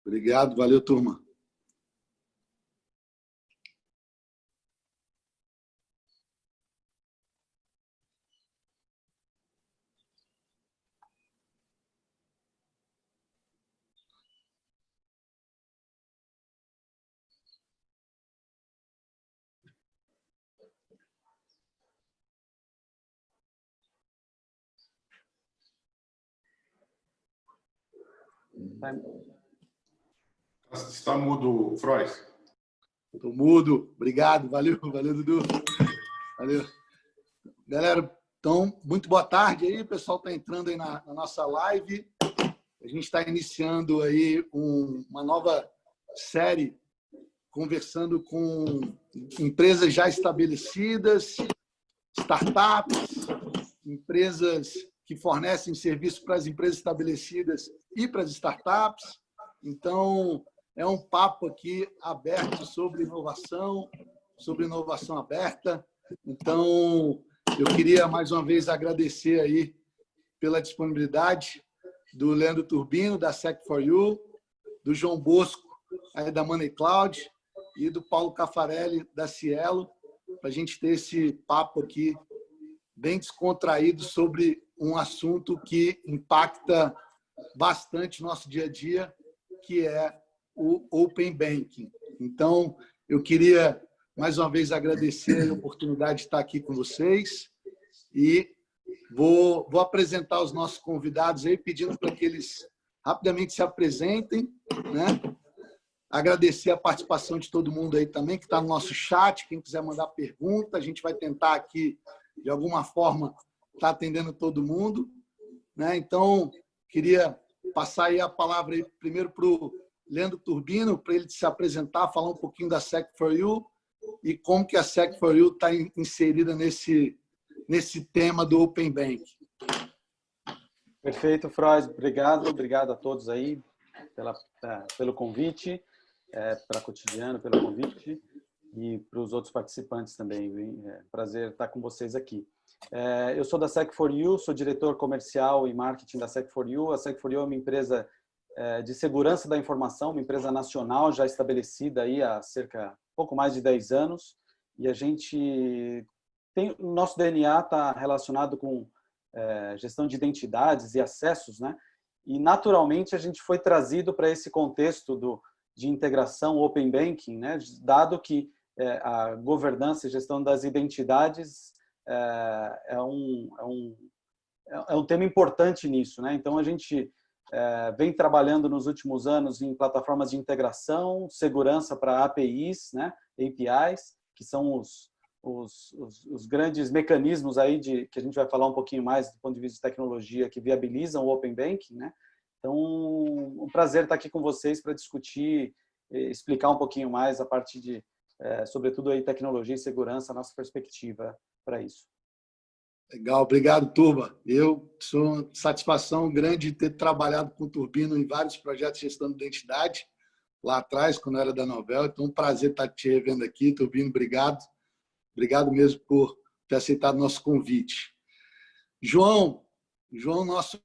Obrigado, valeu, turma. Está mudo, Frois. Estou mudo. Obrigado. Valeu, Dudu. Valeu. Galera, então, muito boa tarde aí. O pessoal está entrando aí na nossa live. A gente está iniciando aí uma nova série conversando com empresas já estabelecidas, startups, empresas que fornecem serviço para as empresas estabelecidas e para as startups. Então, é um papo aqui aberto sobre inovação aberta. Então, eu queria mais uma vez agradecer aí pela disponibilidade do Leandro Turbino, da Sec4U, do João Bosco, aí da Money Cloud, e do Paulo Caffarelli, da Cielo, para a gente ter esse papo aqui bem descontraído sobre um assunto que impacta bastante nosso dia a dia, que é o Open Banking. Então, eu queria, mais uma vez, agradecer a oportunidade de estar aqui com vocês e vou apresentar os nossos convidados aí, pedindo para que eles rapidamente se apresentem, né? Agradecer a participação de todo mundo aí também, que está no nosso chat. Quem quiser mandar pergunta, a gente vai tentar aqui, de alguma forma, estar atendendo todo mundo, né? Então, queria passar aí a palavra aí primeiro para o Leandro Turbino, para ele se apresentar, falar um pouquinho da Sec4U e como que a Sec4U está inserida nesse tema do Open Bank. Perfeito, Frois. Obrigado a todos aí pelo convite, para Cotidiano, pelo convite, e para os outros participantes também. Prazer estar com vocês aqui. Eu sou da Sec4U, sou diretor comercial e marketing da Sec4U. A Sec4U é uma empresa de segurança da informação, uma empresa nacional já estabelecida aí há pouco mais de 10 anos, e a gente o nosso DNA está relacionado com gestão de identidades e acessos, né? E naturalmente a gente foi trazido para esse contexto de integração Open Banking, né? Dado que a governança e gestão das identidades é um tema importante nisso, né? Então a gente vem trabalhando nos últimos anos em plataformas de integração, segurança para APIs, né? APIs, que são os grandes mecanismos aí que a gente vai falar um pouquinho mais do ponto de vista de tecnologia que viabilizam o Open Banking, né? Então, um prazer estar aqui com vocês para discutir, explicar um pouquinho mais a parte de, sobretudo aí tecnologia e segurança, a nossa perspectiva para isso. Legal, obrigado, turma. Eu sou satisfação grande de ter trabalhado com o Turbino em vários projetos de gestão de identidade lá atrás, quando era da Novell. Então, um prazer estar te revendo aqui, Turbino, obrigado. Obrigado mesmo por ter aceitado o nosso convite. João, nosso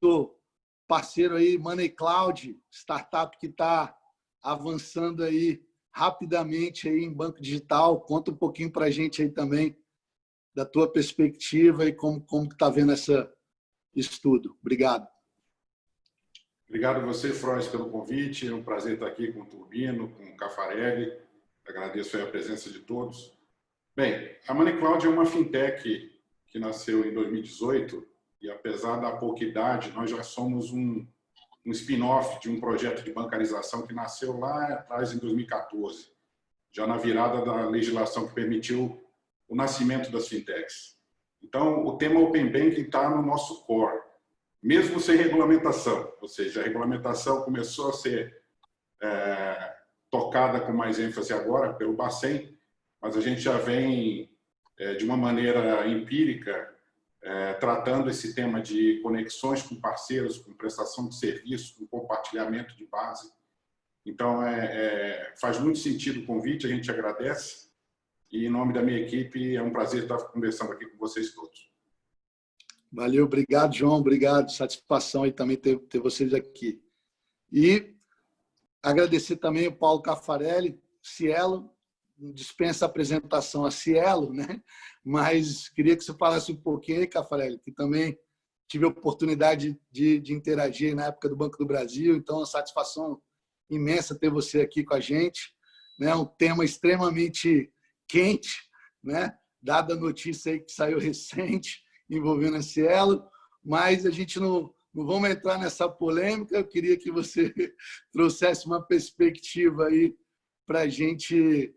parceiro aí, Money Cloud, startup que está avançando aí rapidamente aí em banco digital. Conta um pouquinho para a gente aí também da tua perspectiva e como está vendo isso tudo. Obrigado. Obrigado a você, Frois, pelo convite. É um prazer estar aqui com o Turbino, com o Caffarelli. Agradeço aí a presença de todos. Bem, a Money Cloud é uma fintech que nasceu em 2018 e, apesar da pouca idade, nós já somos um spin-off de um projeto de bancarização que nasceu lá atrás, em 2014, já na virada da legislação que permitiu o nascimento das fintechs. Então, o tema Open Banking está no nosso core, mesmo sem regulamentação, ou seja, a regulamentação começou a ser tocada com mais ênfase agora pelo Bacen, mas a gente já vem, de uma maneira empírica, tratando esse tema de conexões com parceiros, com prestação de serviço, com compartilhamento de base. Então, faz muito sentido o convite, a gente agradece. E, em nome da minha equipe, é um prazer estar conversando aqui com vocês todos. Valeu, obrigado, João, obrigado. Satisfação aí também ter vocês aqui. E Agradecer também o Paulo Caffarelli, Cielo, dispensa a apresentação a Cielo, né? Mas queria que você falasse um pouquinho aí, Caffarelli, que também tive a oportunidade de interagir na época do Banco do Brasil, então é uma satisfação imensa ter você aqui com a gente, né? Um tema extremamente quente, né? Dada a notícia aí que saiu recente envolvendo a Cielo, mas a gente não vamos entrar nessa polêmica. Eu queria que você trouxesse uma perspectiva aí para a gente,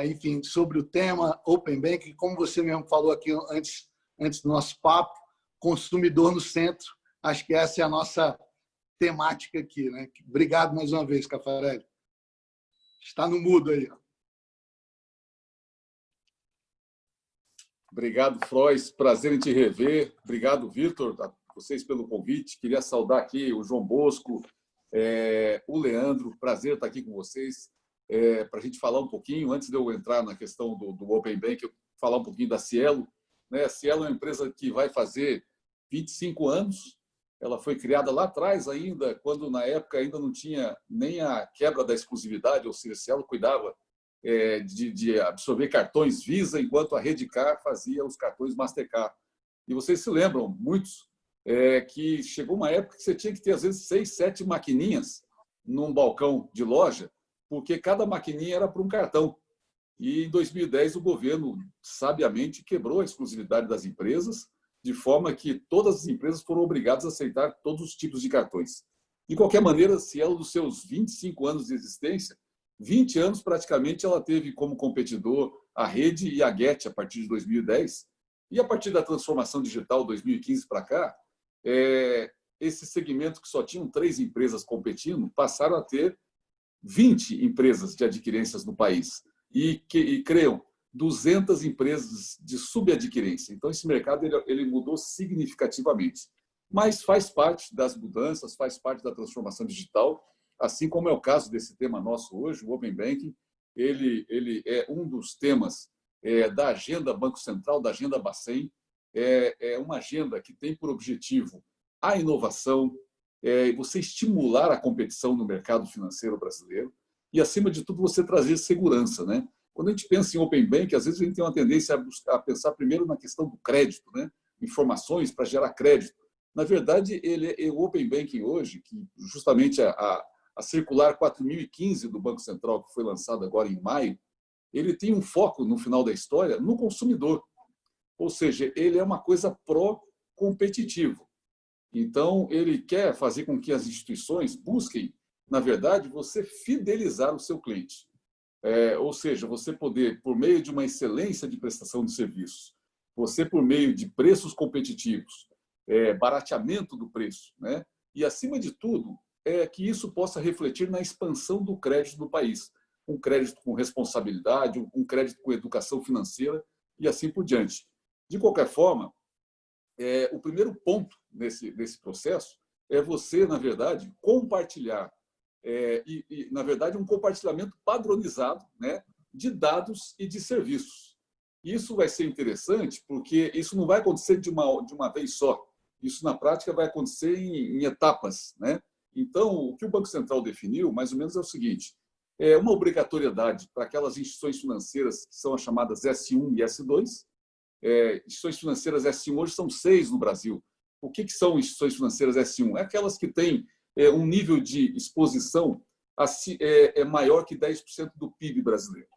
enfim, sobre o tema Open Banking, como você mesmo falou aqui antes do nosso papo, consumidor no centro. Acho que essa é a nossa temática aqui, né? Obrigado mais uma vez, Caffarelli. Está no mudo aí. Obrigado, Frois. Prazer em te rever. Obrigado, Vitor, a vocês pelo convite. Queria saudar aqui o João Bosco, o Leandro. Prazer estar aqui com vocês para a gente falar um pouquinho, antes de eu entrar na questão do Open Bank, falar um pouquinho da Cielo. A Cielo é uma empresa que vai fazer 25 anos. Ela foi criada lá atrás ainda, quando na época ainda não tinha nem a quebra da exclusividade, ou seja, a Cielo cuidava de absorver cartões Visa, enquanto a Redcar fazia os cartões Mastercard. E vocês se lembram, muitos, que chegou uma época que você tinha que ter, às vezes, 6, 7 maquininhas num balcão de loja, porque cada maquininha era para um cartão. E, em 2010, o governo, sabiamente, quebrou a exclusividade das empresas, de forma que todas as empresas foram obrigadas a aceitar todos os tipos de cartões. De qualquer maneira, a Cielo, dos seus 25 anos de existência, 20 anos, praticamente, ela teve como competidor a Rede e a Get a partir de 2010. E, a partir da transformação digital 2015 para cá, esses segmentos que só tinham 3 empresas competindo passaram a ter 20 empresas de adquirências no país. E criam 200 empresas de subadquirência. Então, esse mercado ele mudou significativamente. Mas faz parte das mudanças, faz parte da transformação digital, assim como é o caso desse tema nosso hoje, o Open Banking. Ele é um dos temas da agenda Banco Central, da agenda Bacen. É uma agenda que tem por objetivo a inovação, você estimular a competição no mercado financeiro brasileiro e, acima de tudo, você trazer segurança, né? Quando a gente pensa em Open Banking, às vezes a gente tem uma tendência a pensar primeiro na questão do crédito, né? Informações para gerar crédito. Na verdade, o Open Banking hoje, que justamente a circular 4015 do Banco Central, que foi lançada agora em maio, ele tem um foco, no final da história, no consumidor. Ou seja, ele é uma coisa pró-competitivo. Então, ele quer fazer com que as instituições busquem, na verdade, você fidelizar o seu cliente. Ou seja, você poder, por meio de uma excelência de prestação de serviços, você, por meio de preços competitivos, barateamento do preço, né? E, acima de tudo, que isso possa refletir na expansão do crédito do país. Um crédito com responsabilidade, um crédito com educação financeira e assim por diante. De qualquer forma, o primeiro ponto nesse processo é você, na verdade, compartilhar, na verdade, um compartilhamento padronizado, né, de dados e de serviços. Isso vai ser interessante porque isso não vai acontecer de uma vez só. Isso, na prática, vai acontecer em etapas, né? Então, o que o Banco Central definiu, mais ou menos, é o seguinte: uma obrigatoriedade para aquelas instituições financeiras que são as chamadas S1 e S2. Instituições financeiras S1 hoje são 6 no Brasil. O que são instituições financeiras S1? É aquelas que têm um nível de exposição maior que 10% do PIB brasileiro.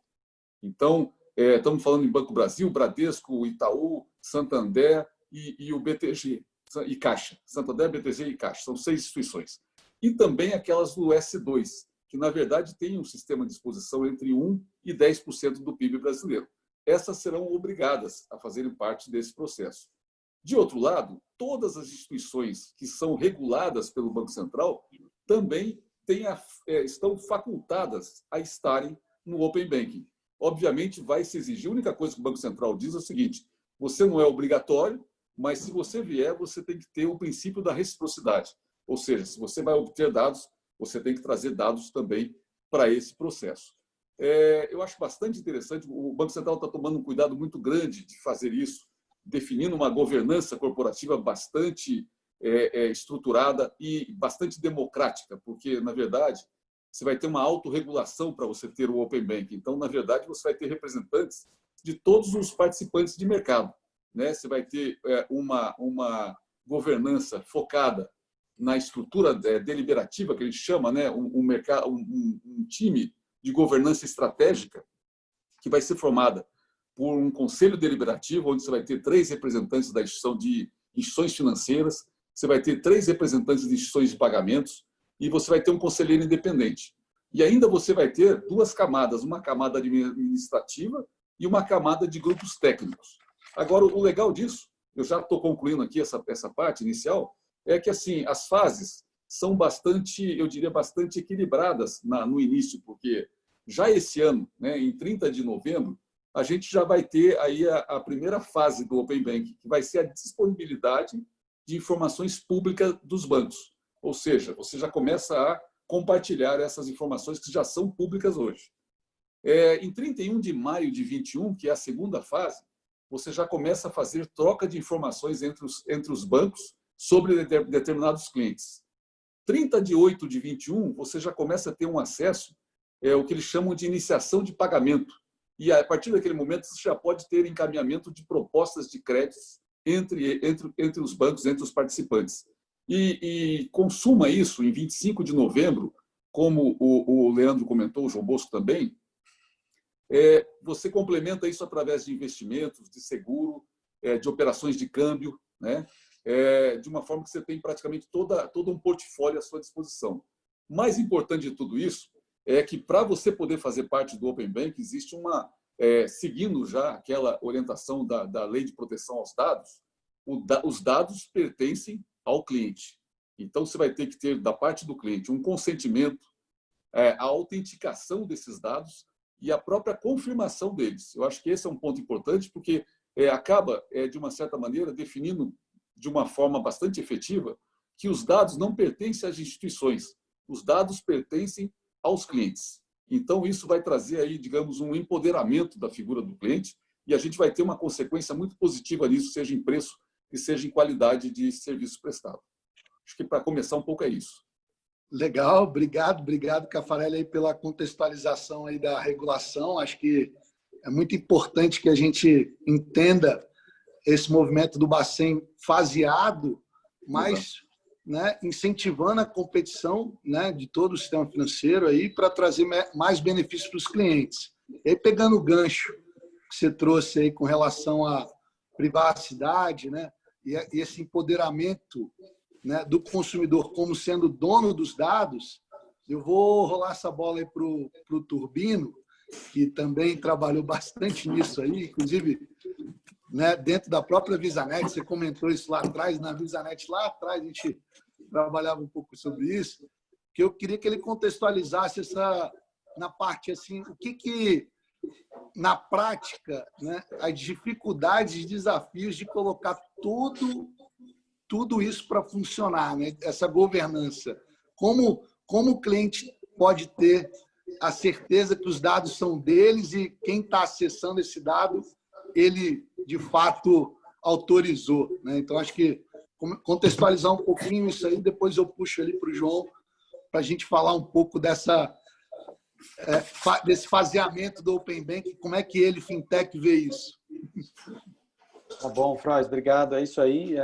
Então, estamos falando em Banco Brasil, Bradesco, Itaú, Santander e o BTG e Caixa. Santander, BTG e Caixa. São 6 instituições. E também aquelas do S2, que, na verdade, têm um sistema de exposição entre 1% e 10% do PIB brasileiro. Essas serão obrigadas a fazerem parte desse processo. De outro lado, todas as instituições que são reguladas pelo Banco Central também estão facultadas a estarem no Open Banking. Obviamente, vai se exigir. A única coisa que o Banco Central diz é o seguinte: você não é obrigatório, mas se você vier, você tem que ter o princípio da reciprocidade. Ou seja, se você vai obter dados, você tem que trazer dados também para esse processo. Eu acho bastante interessante. O Banco Central está tomando um cuidado muito grande de fazer isso, definindo uma governança corporativa bastante estruturada e bastante democrática, porque, na verdade, você vai ter uma autorregulação para você ter o Open Banking. Então, na verdade, você vai ter representantes de todos os participantes de mercado, né? Você vai ter uma governança focada na estrutura deliberativa, que a gente chama, né? Um time de governança estratégica que vai ser formada por um conselho deliberativo, onde você vai ter 3 representantes da instituição de instituições financeiras, você vai ter 3 representantes de instituições de pagamentos e você vai ter um conselheiro independente. E ainda você vai ter 2 camadas, uma camada administrativa e uma camada de grupos técnicos. Agora, o legal disso, eu já estou concluindo aqui essa parte inicial, é que assim as fases são bastante, eu diria, bastante equilibradas no início, porque já esse ano, né, em 30 de novembro, a gente já vai ter aí a primeira fase do Open Banking, que vai ser a disponibilidade de informações públicas dos bancos. Ou seja, você já começa a compartilhar essas informações que já são públicas hoje. Em 31 de maio de 21, que é a segunda fase, você já começa a fazer troca de informações entre os bancos sobre determinados clientes. 30 de 8 de 21, você já começa a ter um acesso, o que eles chamam de iniciação de pagamento. E a partir daquele momento, você já pode ter encaminhamento de propostas de créditos entre os bancos, entre os participantes. E consuma isso em 25 de novembro, como o Leandro comentou, o João Bosco também, você complementa isso através de investimentos, de seguro, de operações de câmbio, né? De uma forma que você tem praticamente todo um portfólio à sua disposição. O mais importante de tudo isso é que, para você poder fazer parte do Open Bank, existe seguindo já aquela orientação da Lei de Proteção aos Dados, os dados pertencem ao cliente. Então, você vai ter que ter, da parte do cliente, um consentimento, a autenticação desses dados e a própria confirmação deles. Eu acho que esse é um ponto importante, porque acaba, de uma certa maneira, definindo de uma forma bastante efetiva que os dados não pertencem às instituições, os dados pertencem aos clientes. Então, isso vai trazer aí, digamos, um empoderamento da figura do cliente e a gente vai ter uma consequência muito positiva nisso, seja em preço e seja em qualidade de serviço prestado. Acho que, para começar, um pouco é isso. Legal, obrigado, Caffarelli, aí pela contextualização aí da regulação. Acho que é muito importante que a gente entenda esse movimento do Bacen faseado, mas né, incentivando a competição, né, de todo o sistema financeiro aí para trazer mais benefícios para os clientes. E aí, pegando o gancho que você trouxe aí com relação à privacidade, né, e esse empoderamento, né, do consumidor como sendo dono dos dados, eu vou rolar essa bola aí para o Turbino, que também trabalhou bastante nisso aí, inclusive, né, dentro da própria VisaNet, você comentou isso lá atrás, na VisaNet lá atrás a gente trabalhava um pouco sobre isso, que eu queria que ele contextualizasse na parte assim, o que na prática, né, as dificuldades e desafios de colocar tudo isso para funcionar, né, essa governança. Como o cliente pode ter a certeza que os dados são deles e quem está acessando esse dado, ele, de fato, autorizou, né? Então, acho que contextualizar um pouquinho isso aí, depois eu puxo ali para o João para a gente falar um pouco desse faseamento do Open Bank, como é que ele, fintech, vê isso. Tá bom, Frois, obrigado. É isso aí.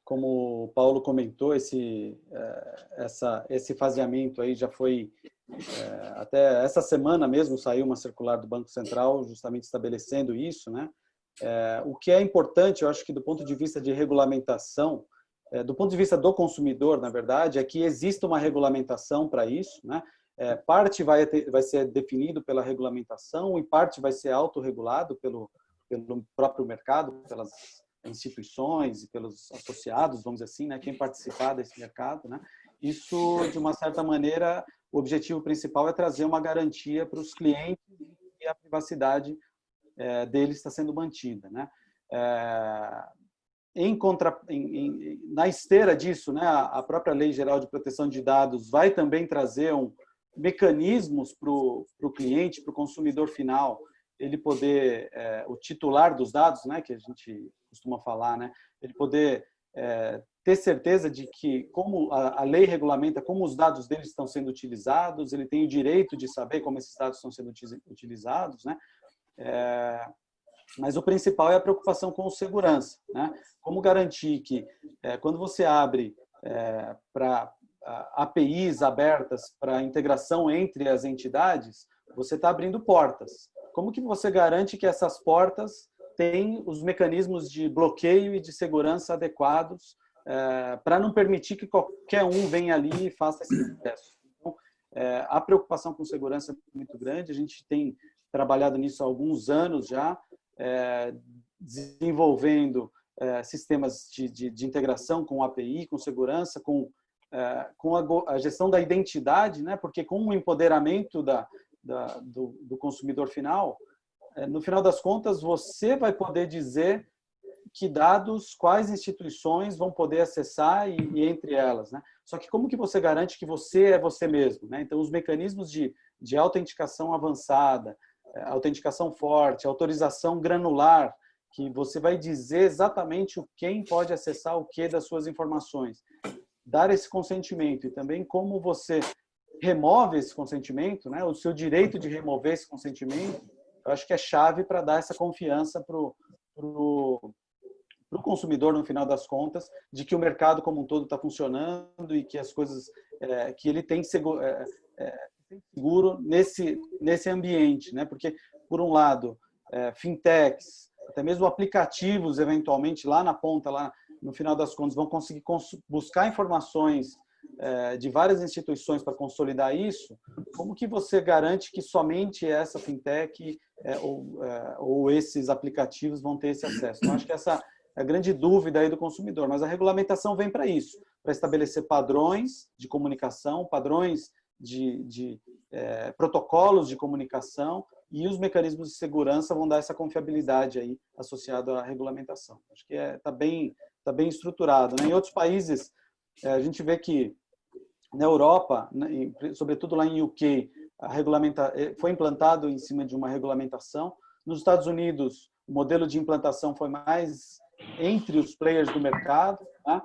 Como o Paulo comentou, esse faseamento aí já foi... até essa semana mesmo saiu uma circular do Banco Central justamente estabelecendo isso, né? O que é importante, eu acho que do ponto de vista de regulamentação, do ponto de vista do consumidor, na verdade, é que exista uma regulamentação para isso, né? Parte vai ser definido pela regulamentação e parte vai ser autorregulado pelo próprio mercado, pelas instituições e pelos associados, vamos dizer assim, né? Quem participar desse mercado, né? Isso, de uma certa maneira, o objetivo principal é trazer uma garantia para os clientes e a privacidade deles está sendo mantida, né? Na esteira disso, né, a própria Lei Geral de Proteção de Dados vai também trazer mecanismos para o cliente, para o consumidor final, ele poder, o titular dos dados, né, que a gente costuma falar, né, ele poder ter certeza de que, como a lei regulamenta como os dados deles estão sendo utilizados, ele tem o direito de saber como esses dados estão sendo utilizados, né? Mas o principal é a preocupação com segurança, né? Como garantir que, quando você abre para APIs abertas para integração entre as entidades, você está abrindo portas. Como que você garante que essas portas têm os mecanismos de bloqueio e de segurança adequados para não permitir que qualquer um venha ali e faça esse processo? Então, a preocupação com segurança é muito grande, a gente tem trabalhado nisso há alguns anos já, desenvolvendo sistemas de integração com API, com segurança, com a gestão da identidade, né? Porque com o empoderamento do consumidor final, no final das contas, você vai poder dizer que dados, quais instituições vão poder acessar e entre elas, né? Só que como que você garante que você é você mesmo, né? Então, os mecanismos de autenticação avançada, autenticação forte, autorização granular, que você vai dizer exatamente quem pode acessar o que das suas informações. Dar esse consentimento e também como você remove esse consentimento, né? O seu direito de remover esse consentimento, eu acho que é chave para dar essa confiança para o consumidor, no final das contas, de que o mercado como um todo está funcionando e que as coisas, que ele tem seguro nesse ambiente, né? Porque, por um lado, fintechs, até mesmo aplicativos, eventualmente, lá na ponta, lá no final das contas, vão conseguir buscar informações de várias instituições para consolidar isso. Como que você garante que somente essa fintech ou esses aplicativos vão ter esse acesso? Eu acho que essa é a grande dúvida aí do consumidor, mas a regulamentação vem para isso, para estabelecer padrões de comunicação, padrões de protocolos de comunicação, e os mecanismos de segurança vão dar essa confiabilidade aí associada à regulamentação. Acho que tá bem estruturado, né? Em outros países, a gente vê que na Europa, né, sobretudo lá em UK, foi implantado em cima de uma regulamentação. Nos Estados Unidos, o modelo de implantação foi mais entre os players do mercado, né?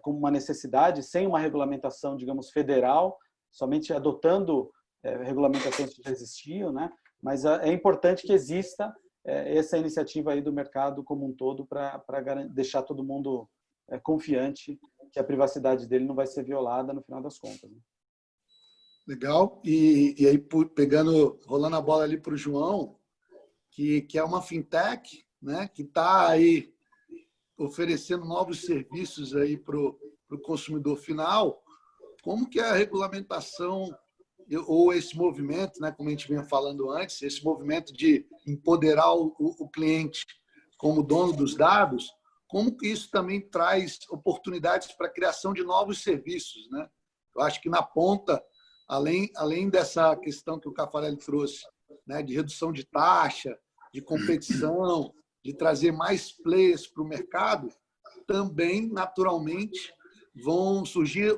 Com uma necessidade, sem uma regulamentação, digamos, federal, somente adotando regulamentações que já existiam, né? Mas é importante que exista essa iniciativa aí do mercado como um todo para deixar todo mundo confiante que a privacidade dele não vai ser violada no final das contas, né? Legal. E aí, rolando a bola ali para o João, que é uma fintech, né, que está aí oferecendo novos serviços aí para o consumidor final. Como que a regulamentação ou esse movimento, né, como a gente vinha falando antes, esse movimento de empoderar o cliente como dono dos dados, como que isso também traz oportunidades para a criação de novos serviços, né? Eu acho que na ponta, além dessa questão que o Caffarelli trouxe, né, de redução de taxa, de competição, de trazer mais players para o mercado, também, naturalmente, vão surgir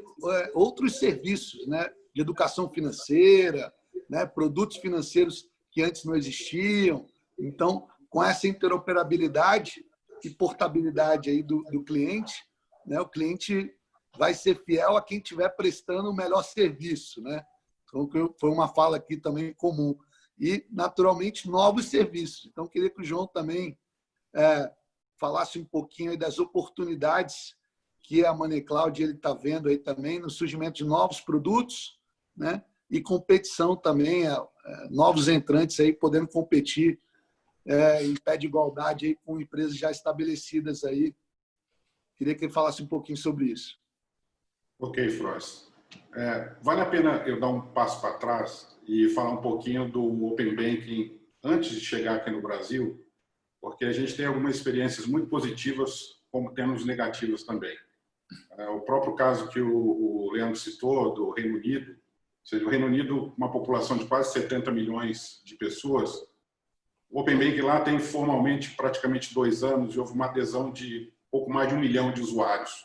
outros serviços, né, de educação financeira, né, produtos financeiros que antes não existiam. Então, com essa interoperabilidade e portabilidade aí do cliente, né, o cliente vai ser fiel a quem estiver prestando o melhor serviço, né? Então, foi uma fala aqui também comum. E, naturalmente, novos serviços. Então, queria que o João também falasse um pouquinho aí das oportunidades que a Money Cloud está vendo aí também no surgimento de novos produtos, né? E competição também, novos entrantes aí podendo competir em pé de igualdade aí com empresas já estabelecidas aí. Queria que ele falasse um pouquinho sobre isso. Ok, Frois. Vale a pena eu dar um passo para trás e falar um pouquinho do Open Banking antes de chegar aqui no Brasil, porque a gente tem algumas experiências muito positivas, como temos negativas também. O próprio caso que o Leandro citou, do Reino Unido, ou seja, o Reino Unido, uma população de quase 70 milhões de pessoas, o Open Banking lá tem formalmente praticamente 2 anos e houve uma adesão de pouco mais de 1 milhão de usuários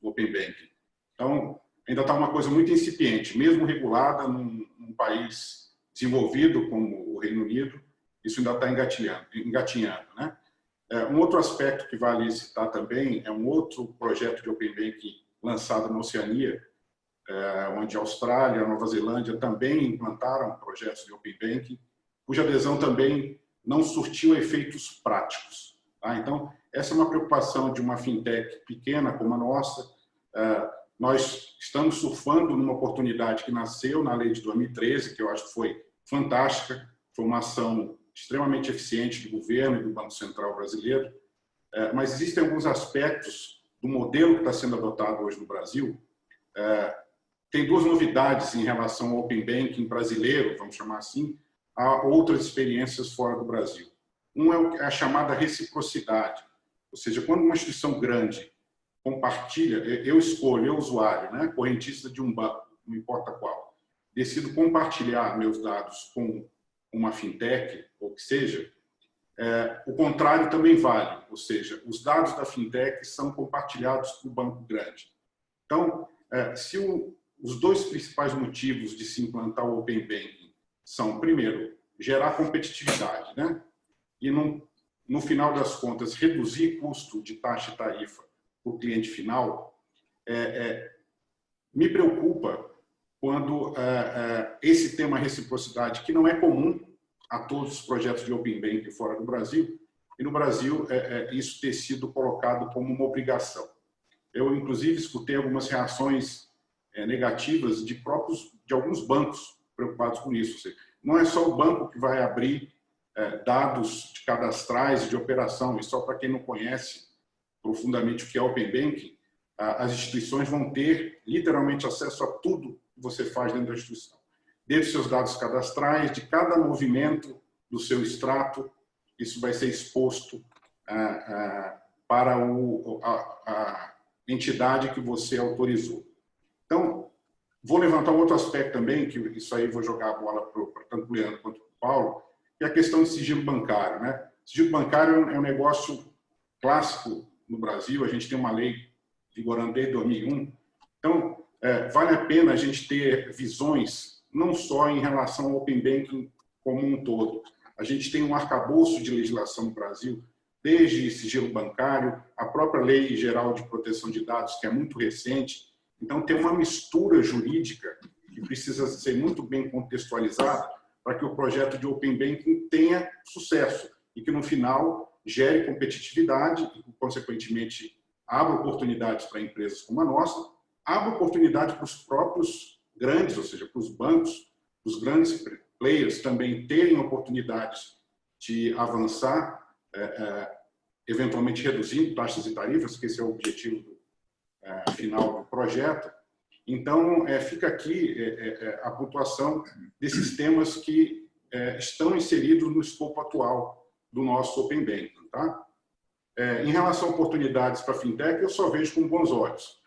do Open Banking. Então, ainda está uma coisa muito incipiente, mesmo regulada num país desenvolvido como o Reino Unido, isso ainda está engatinhando, né? Um outro aspecto que vale citar também é um outro projeto de Open Banking lançado na Oceania, onde a Austrália e a Nova Zelândia também implantaram projetos de Open Banking, cuja adesão também não surtiu efeitos práticos. Tá? Então, essa é uma preocupação de uma fintech pequena como a nossa. Nós estamos surfando numa oportunidade que nasceu na lei de 2013, que eu acho que foi fantástica, foi uma ação extremamente eficiente do governo e do Banco Central brasileiro, mas existem alguns aspectos do modelo que está sendo adotado hoje no Brasil. Tem duas novidades em relação ao Open Banking brasileiro, vamos chamar assim, a outras experiências fora do Brasil. Um é a chamada reciprocidade, ou seja, quando uma instituição grande compartilha, eu escolho, eu usuário, né, correntista de um banco, não importa qual, decido compartilhar meus dados com uma fintech, ou que seja, o contrário também vale, ou seja, os dados da fintech são compartilhados com o banco grande. Então, se os dois principais motivos de se implantar o Open Banking são, primeiro, gerar competitividade, né? E, no final das contas, reduzir custo de taxa e tarifa para o cliente final, me preocupa quando esse tema reciprocidade, que não é comum a todos os projetos de Open Banking fora do Brasil, e no Brasil isso ter sido colocado como uma obrigação. Eu, inclusive, escutei algumas reações negativas de alguns bancos preocupados com isso. Ou seja, não é só o banco que vai abrir dados de cadastrais e de operação, e só para quem não conhece profundamente o que é Open Banking, as instituições vão ter literalmente acesso a tudo que você faz dentro da instituição. Desde os seus dados cadastrais, de cada movimento do seu extrato, isso vai ser exposto para a entidade que você autorizou. Então, vou levantar um outro aspecto também, que isso aí vou jogar a bola para tanto o Leandro quanto para o Paulo, que é a questão de sigilo bancário, né? Sigilo bancário é um negócio clássico no Brasil, a gente tem uma lei vigorando desde 2001. Então, vale a pena a gente ter visões não só em relação ao Open Banking como um todo. A gente tem um arcabouço de legislação no Brasil, desde sigilo bancário, a própria Lei Geral de Proteção de Dados, que é muito recente. Então, tem uma mistura jurídica que precisa ser muito bem contextualizada para que o projeto de Open Banking tenha sucesso e que, no final, gere competitividade e, consequentemente, abra oportunidades para empresas como a nossa, abra oportunidade para os próprios grandes, ou seja, para os bancos, os grandes players também terem oportunidades de avançar, eventualmente reduzindo taxas e tarifas, que esse é o objetivo final do projeto. Então, fica aqui a pontuação desses temas que estão inseridos no escopo atual do nosso Open Banking. Tá? Em relação a oportunidades para a fintech, eu só vejo com bons olhos.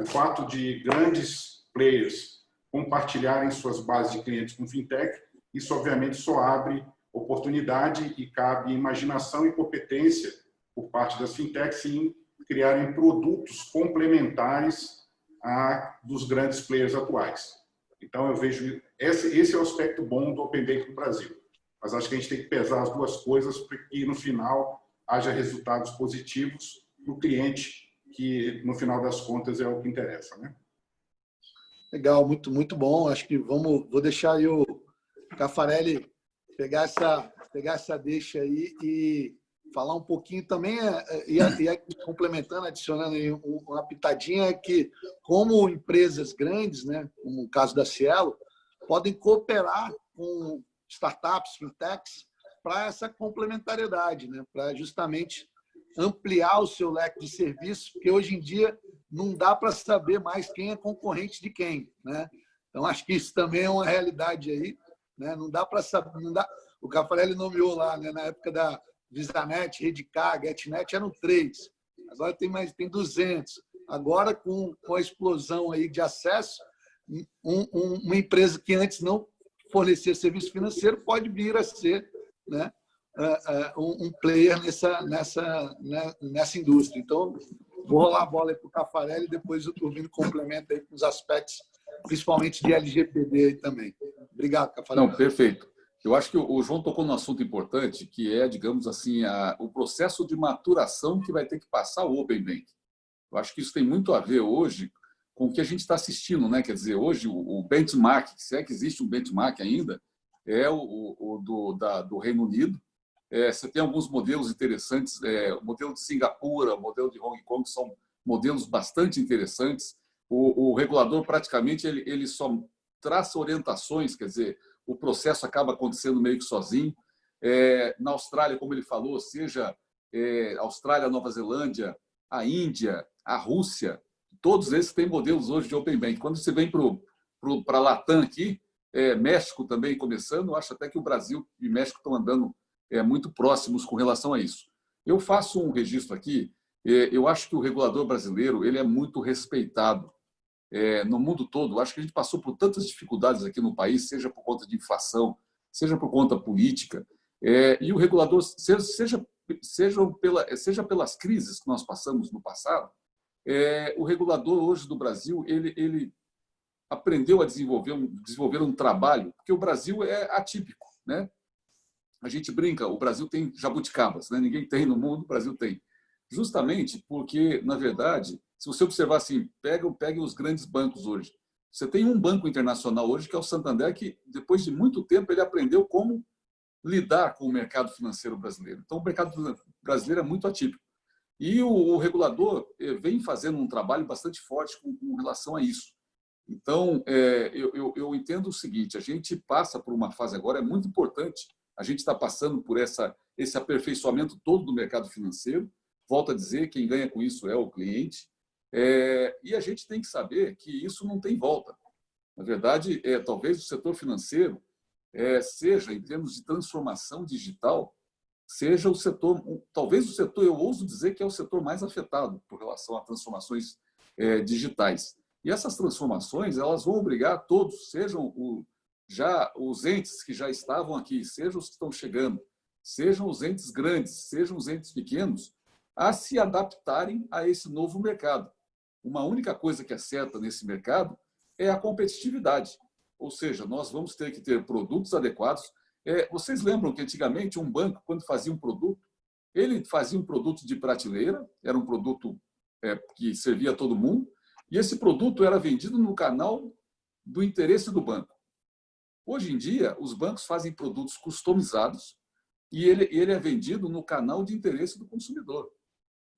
O fato de grandes players compartilharem suas bases de clientes com fintech, isso obviamente só abre oportunidade e cabe imaginação e competência por parte das fintechs em criarem produtos complementares dos grandes players atuais. Então, eu vejo esse é o aspecto bom do Open Banking no Brasil. Mas acho que a gente tem que pesar as duas coisas para que, no final, haja resultados positivos para o cliente, que, no final das contas, é o que interessa, né? Legal, muito, muito bom. Acho que vou deixar aí o Caffarelli pegar essa deixa aí e falar um pouquinho também, e complementando, adicionando aí uma pitadinha, que como empresas grandes, né, como o caso da Cielo, podem cooperar com startups, fintechs, para essa complementariedade, né, para justamente ampliar o seu leque de serviços, porque hoje em dia não dá para saber mais quem é concorrente de quem, né? Então, acho que isso também é uma realidade aí, né? Não dá para saber, o Caffarelli nomeou lá, né, na época da VisaNet, Redcar, GetNet, eram 3. Agora tem 200. Agora, com a explosão aí de acesso, uma empresa que antes não fornecia serviço financeiro pode vir a ser, né, um player nessa indústria. Então, vou rolar a bola para o Caffarelli e depois o Turbino complementa aí com os aspectos, principalmente de LGPD aí também. Obrigado, Caffarelli. Não, perfeito. Eu acho que o João tocou num assunto importante, que é, digamos assim, o processo de maturação que vai ter que passar o Open Bank. Eu acho que isso tem muito a ver hoje com o que a gente está assistindo, né? Quer dizer, hoje o benchmark, se é que existe um benchmark ainda, é do Reino Unido. Você tem alguns modelos interessantes, o modelo de Singapura, o modelo de Hong Kong, são modelos bastante interessantes. O regulador praticamente ele só traça orientações, quer dizer, o processo acaba acontecendo meio que sozinho. Na Austrália, como ele falou, seja Austrália, Nova Zelândia, a Índia, a Rússia, todos esses têm modelos hoje de Open Bank. Quando você vem para a Latam aqui, México também começando, eu acho até que o Brasil e México estão andando muito próximos com relação a isso. Eu faço um registro aqui, eu acho que o regulador brasileiro ele é muito respeitado no mundo todo. Eu acho que a gente passou por tantas dificuldades aqui no país, seja por conta de inflação, seja por conta política, e o regulador, seja pelas crises que nós passamos no passado, o regulador hoje do Brasil ele aprendeu a desenvolver um trabalho, porque o Brasil é atípico, né? A gente brinca, o Brasil tem jabuticabas, né? Ninguém tem no mundo, o Brasil tem. Justamente porque, na verdade, se você observar assim, pegue os grandes bancos hoje. Você tem um banco internacional hoje, que é o Santander, que depois de muito tempo ele aprendeu como lidar com o mercado financeiro brasileiro. Então, o mercado brasileiro é muito atípico. E o regulador vem fazendo um trabalho bastante forte com relação a isso. Então, eu entendo o seguinte, a gente passa por uma fase agora, é muito importante, a gente está passando por esse aperfeiçoamento todo do mercado financeiro. Volto a dizer, quem ganha com isso é o cliente. E a gente tem que saber que isso não tem volta. Na verdade, talvez o setor financeiro seja, em termos de transformação digital, seja o setor, talvez o setor, eu ouso dizer que é o setor mais afetado por relação a transformações digitais. E essas transformações, elas vão obrigar todos, sejam já os entes que já estavam aqui, sejam os que estão chegando, sejam os entes grandes, sejam os entes pequenos, a se adaptarem a esse novo mercado. Uma única coisa que é certa nesse mercado é a competitividade. Ou seja, nós vamos ter que ter produtos adequados. Vocês lembram que antigamente um banco, quando fazia um produto, ele fazia um produto de prateleira, era um produto que servia a todo mundo, e esse produto era vendido no canal do interesse do banco. Hoje em dia, os bancos fazem produtos customizados e ele é vendido no canal de interesse do consumidor.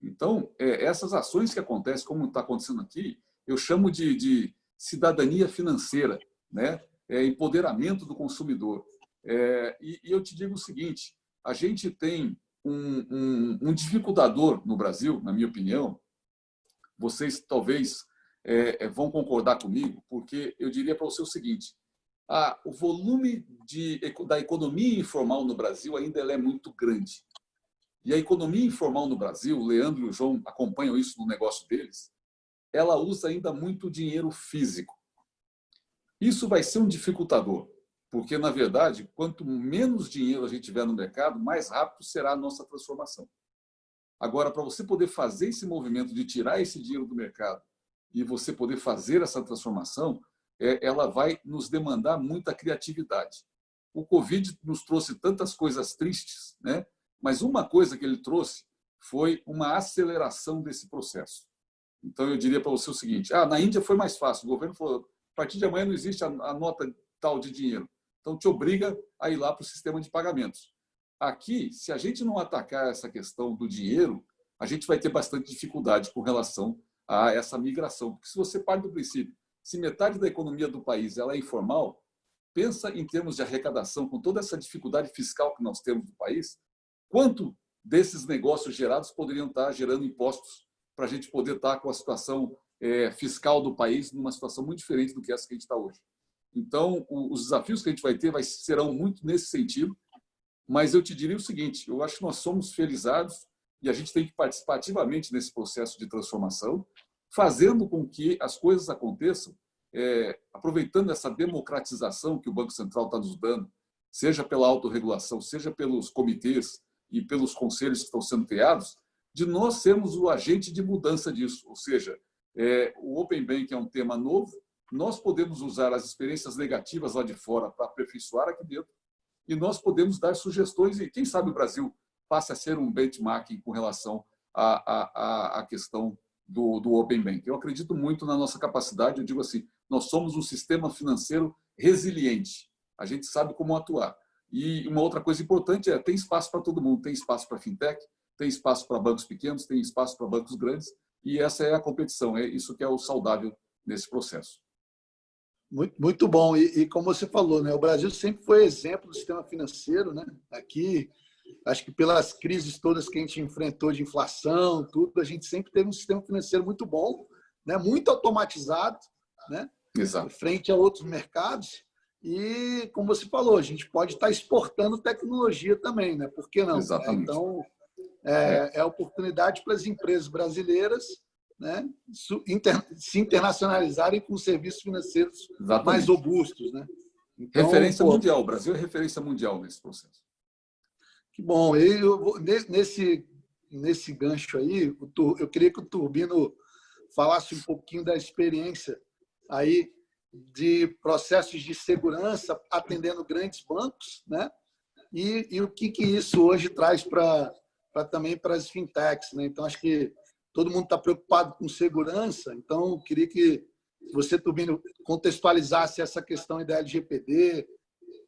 Então, essas ações que acontecem, como está acontecendo aqui, eu chamo de cidadania financeira, né? Empoderamento do consumidor. E eu te digo o seguinte, a gente tem um dificultador no Brasil, na minha opinião, vocês talvez vão concordar comigo, porque eu diria para você o seguinte, o volume da economia informal no Brasil ainda é muito grande. E a economia informal no Brasil, o Leandro e o João acompanham isso no negócio deles, ela usa ainda muito dinheiro físico. Isso vai ser um dificultador, porque, na verdade, quanto menos dinheiro a gente tiver no mercado, mais rápido será a nossa transformação. Agora, para você poder fazer esse movimento de tirar esse dinheiro do mercado e você poder fazer essa transformação, ela vai nos demandar muita criatividade. O Covid nos trouxe tantas coisas tristes, né? Mas uma coisa que ele trouxe foi uma aceleração desse processo. Então, eu diria para você o seguinte, na Índia foi mais fácil, o governo falou, a partir de amanhã não existe a nota tal de dinheiro, então te obriga a ir lá para o sistema de pagamentos. Aqui, se a gente não atacar essa questão do dinheiro, a gente vai ter bastante dificuldade com relação a essa migração. Porque se você parte do princípio, se metade da economia do país ela é informal, pensa em termos de arrecadação, com toda essa dificuldade fiscal que nós temos no país, quanto desses negócios gerados poderiam estar gerando impostos para a gente poder estar com a situação fiscal do país numa situação muito diferente do que essa que a gente está hoje. Então, os desafios que a gente vai ter serão muito nesse sentido, mas eu te diria o seguinte, eu acho que nós somos felizados e a gente tem que participar ativamente nesse processo de transformação, fazendo com que as coisas aconteçam, aproveitando essa democratização que o Banco Central está nos dando, seja pela autorregulação, seja pelos comitês e pelos conselhos que estão sendo criados, de nós sermos o agente de mudança disso. Ou seja, o Open Bank é um tema novo, nós podemos usar as experiências negativas lá de fora para aperfeiçoar aqui dentro, e nós podemos dar sugestões e, quem sabe, o Brasil passe a ser um benchmarking com relação à questão do Open Banking. Eu acredito muito na nossa capacidade, eu digo assim, nós somos um sistema financeiro resiliente, a gente sabe como atuar. E uma outra coisa importante tem espaço para todo mundo, tem espaço para fintech, tem espaço para bancos pequenos, tem espaço para bancos grandes, e essa é a competição, é isso que é o saudável nesse processo. Muito bom. E como você falou, né, o Brasil sempre foi exemplo do sistema financeiro, né? Aqui, acho que pelas crises todas que a gente enfrentou de inflação, tudo, a gente sempre teve um sistema financeiro muito bom, né? Muito automatizado, né? Exato. Frente a outros mercados. E, como você falou, a gente pode estar exportando tecnologia também, né? Por que não? Exatamente. Então, é oportunidade para as empresas brasileiras, né, se internacionalizarem com serviços financeiros mais robustos, né? Então, referência mundial. O Brasil é referência mundial nesse processo. Que bom. Nesse gancho aí, eu queria que o Turbino falasse um pouquinho da experiência aí de processos de segurança atendendo grandes bancos, né? E o que isso hoje traz também para as fintechs, né? Então, acho que todo mundo está preocupado com segurança, então eu queria que você, Turbino, contextualizasse essa questão da LGPD,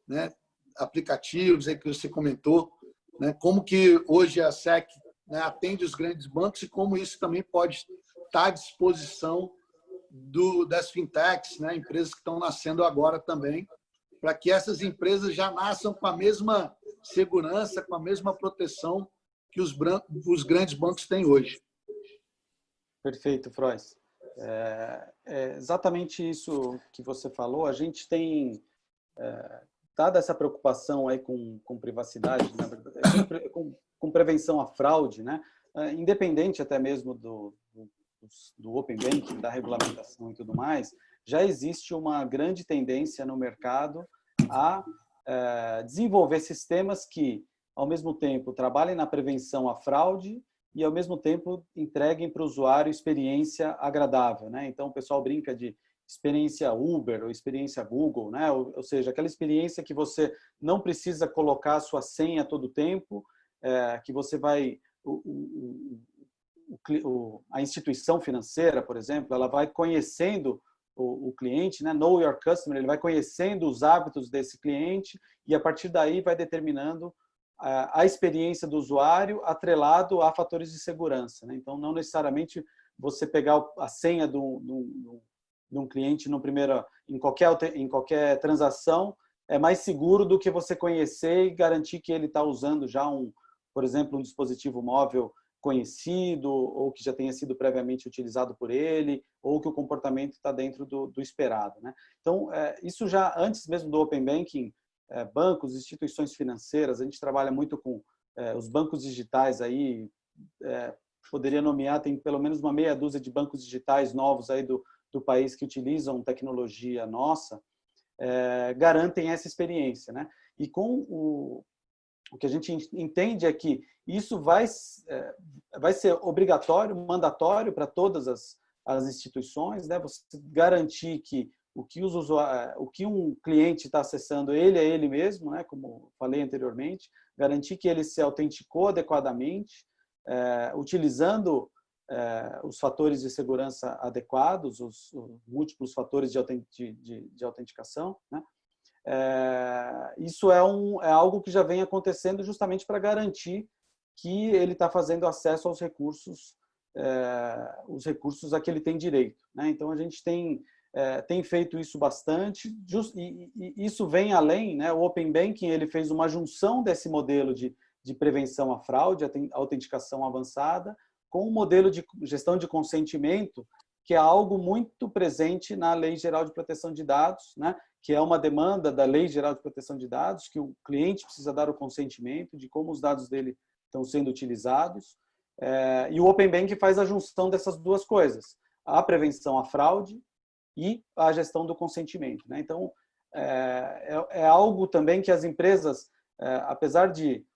né? Aplicativos aí que você comentou, né? Como que hoje a SEC, né, atende os grandes bancos e como isso também pode estar à disposição das fintechs, né? Empresas que estão nascendo agora também, para que essas empresas já nasçam com a mesma segurança, com a mesma proteção que os grandes bancos têm hoje. Perfeito, Frois. É exatamente isso que você falou. A gente tem dado essa preocupação aí com privacidade, na verdade, com prevenção à fraude, né? Independente até mesmo do Open Banking, da regulamentação e tudo mais, já existe uma grande tendência no mercado a desenvolver sistemas que, ao mesmo tempo, trabalhem na prevenção à fraude e, ao mesmo tempo, entreguem para o usuário experiência agradável, né? Então, o pessoal brinca de experiência Uber ou experiência Google, né? Ou seja, aquela experiência que você não precisa colocar a sua senha a todo tempo, que você vai... a instituição financeira, por exemplo, ela vai conhecendo o cliente, né? Know your customer, ele vai conhecendo os hábitos desse cliente e, a partir daí, vai determinando a experiência do usuário atrelado a fatores de segurança, né? Então, não necessariamente você pegar a senha de um cliente em qualquer transação é mais seguro do que você conhecer e garantir que ele está usando já por exemplo, um dispositivo móvel conhecido ou que já tenha sido previamente utilizado por ele ou que o comportamento está dentro do esperado, né? Então, isso já antes mesmo do Open Banking, bancos, instituições financeiras, a gente trabalha muito com os bancos digitais aí, poderia nomear, tem pelo menos uma meia dúzia de bancos digitais novos aí do país que utilizam tecnologia nossa, garantem essa experiência, né? E com o que a gente entende é que isso vai ser obrigatório, mandatório para todas as instituições, né? Você garantir que o que um cliente está acessando, ele é ele mesmo, né? Como falei anteriormente, garantir que ele se autenticou adequadamente, utilizando os fatores de segurança adequados, os múltiplos fatores de autenticação, né? Isso é algo que já vem acontecendo justamente para garantir que ele está fazendo acesso aos recursos, os recursos a que ele tem direito, né? Então, a gente tem feito isso bastante, e isso vem além, né? O Open Banking ele fez uma junção desse modelo de prevenção à fraude, autenticação avançada, com um modelo de gestão de consentimento, que é algo muito presente na Lei Geral de Proteção de Dados, né? Que é uma demanda da Lei Geral de Proteção de Dados, que o cliente precisa dar o consentimento de como os dados dele estão sendo utilizados. E o Open Banking faz a junção dessas duas coisas, a prevenção à fraude e a gestão do consentimento, né? Então, é algo também que as empresas, apesar de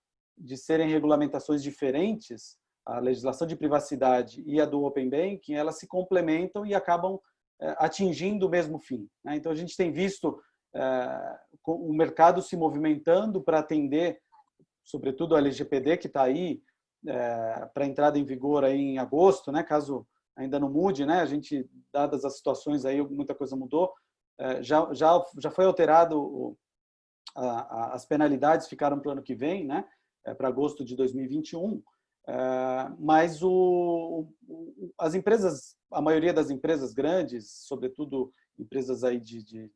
serem regulamentações diferentes, a legislação de privacidade e a do Open Banking, elas se complementam e acabam atingindo o mesmo fim, né? Então, a gente tem visto o mercado se movimentando para atender, sobretudo a LGPD, que está aí para entrada em vigor aí em agosto, né? Caso ainda não mude, né? A gente, dadas as situações aí, muita coisa mudou. Já foi alterado, as penalidades ficaram para o ano que vem, né? Para agosto de 2021. Mas as empresas, a maioria das empresas grandes, sobretudo empresas aí de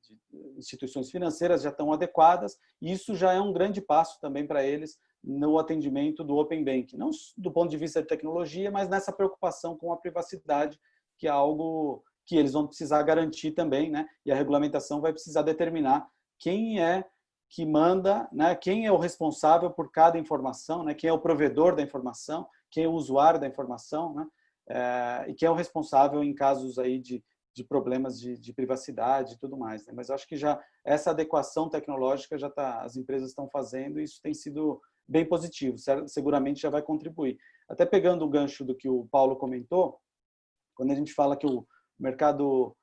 instituições financeiras, já estão adequadas, e isso já é um grande passo também para eles no atendimento do Open Banking, não do ponto de vista de tecnologia, mas nessa preocupação com a privacidade, que é algo que eles vão precisar garantir também, né? E a regulamentação vai precisar determinar quem é que manda, né? Quem é o responsável por cada informação, né? Quem é o provedor da informação, quem é o usuário da informação, né? E quem é o responsável em casos aí de problemas de privacidade e tudo mais, né? Mas eu acho que já essa adequação tecnológica as empresas estão fazendo, e isso tem sido bem positivo, seguramente já vai contribuir. Até pegando o gancho do que o Paulo comentou, quando a gente fala que o mercado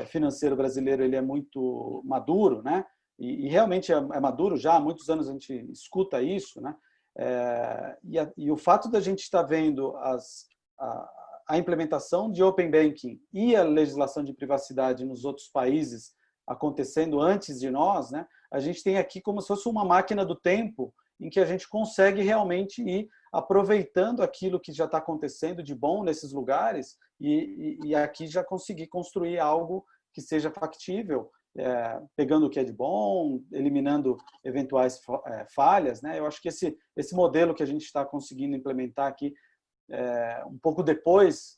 financeiro brasileiro ele é muito maduro, né? E realmente é maduro já, há muitos anos a gente escuta isso, né? E o fato da gente estar vendo a implementação de Open Banking e a legislação de privacidade nos outros países acontecendo antes de nós, né? A gente tem aqui como se fosse uma máquina do tempo em que a gente consegue realmente ir aproveitando aquilo que já está acontecendo de bom nesses lugares e aqui já conseguir construir algo que seja factível, pegando o que é de bom, eliminando eventuais falhas, né? Eu acho que esse modelo que a gente está conseguindo implementar aqui, um pouco depois,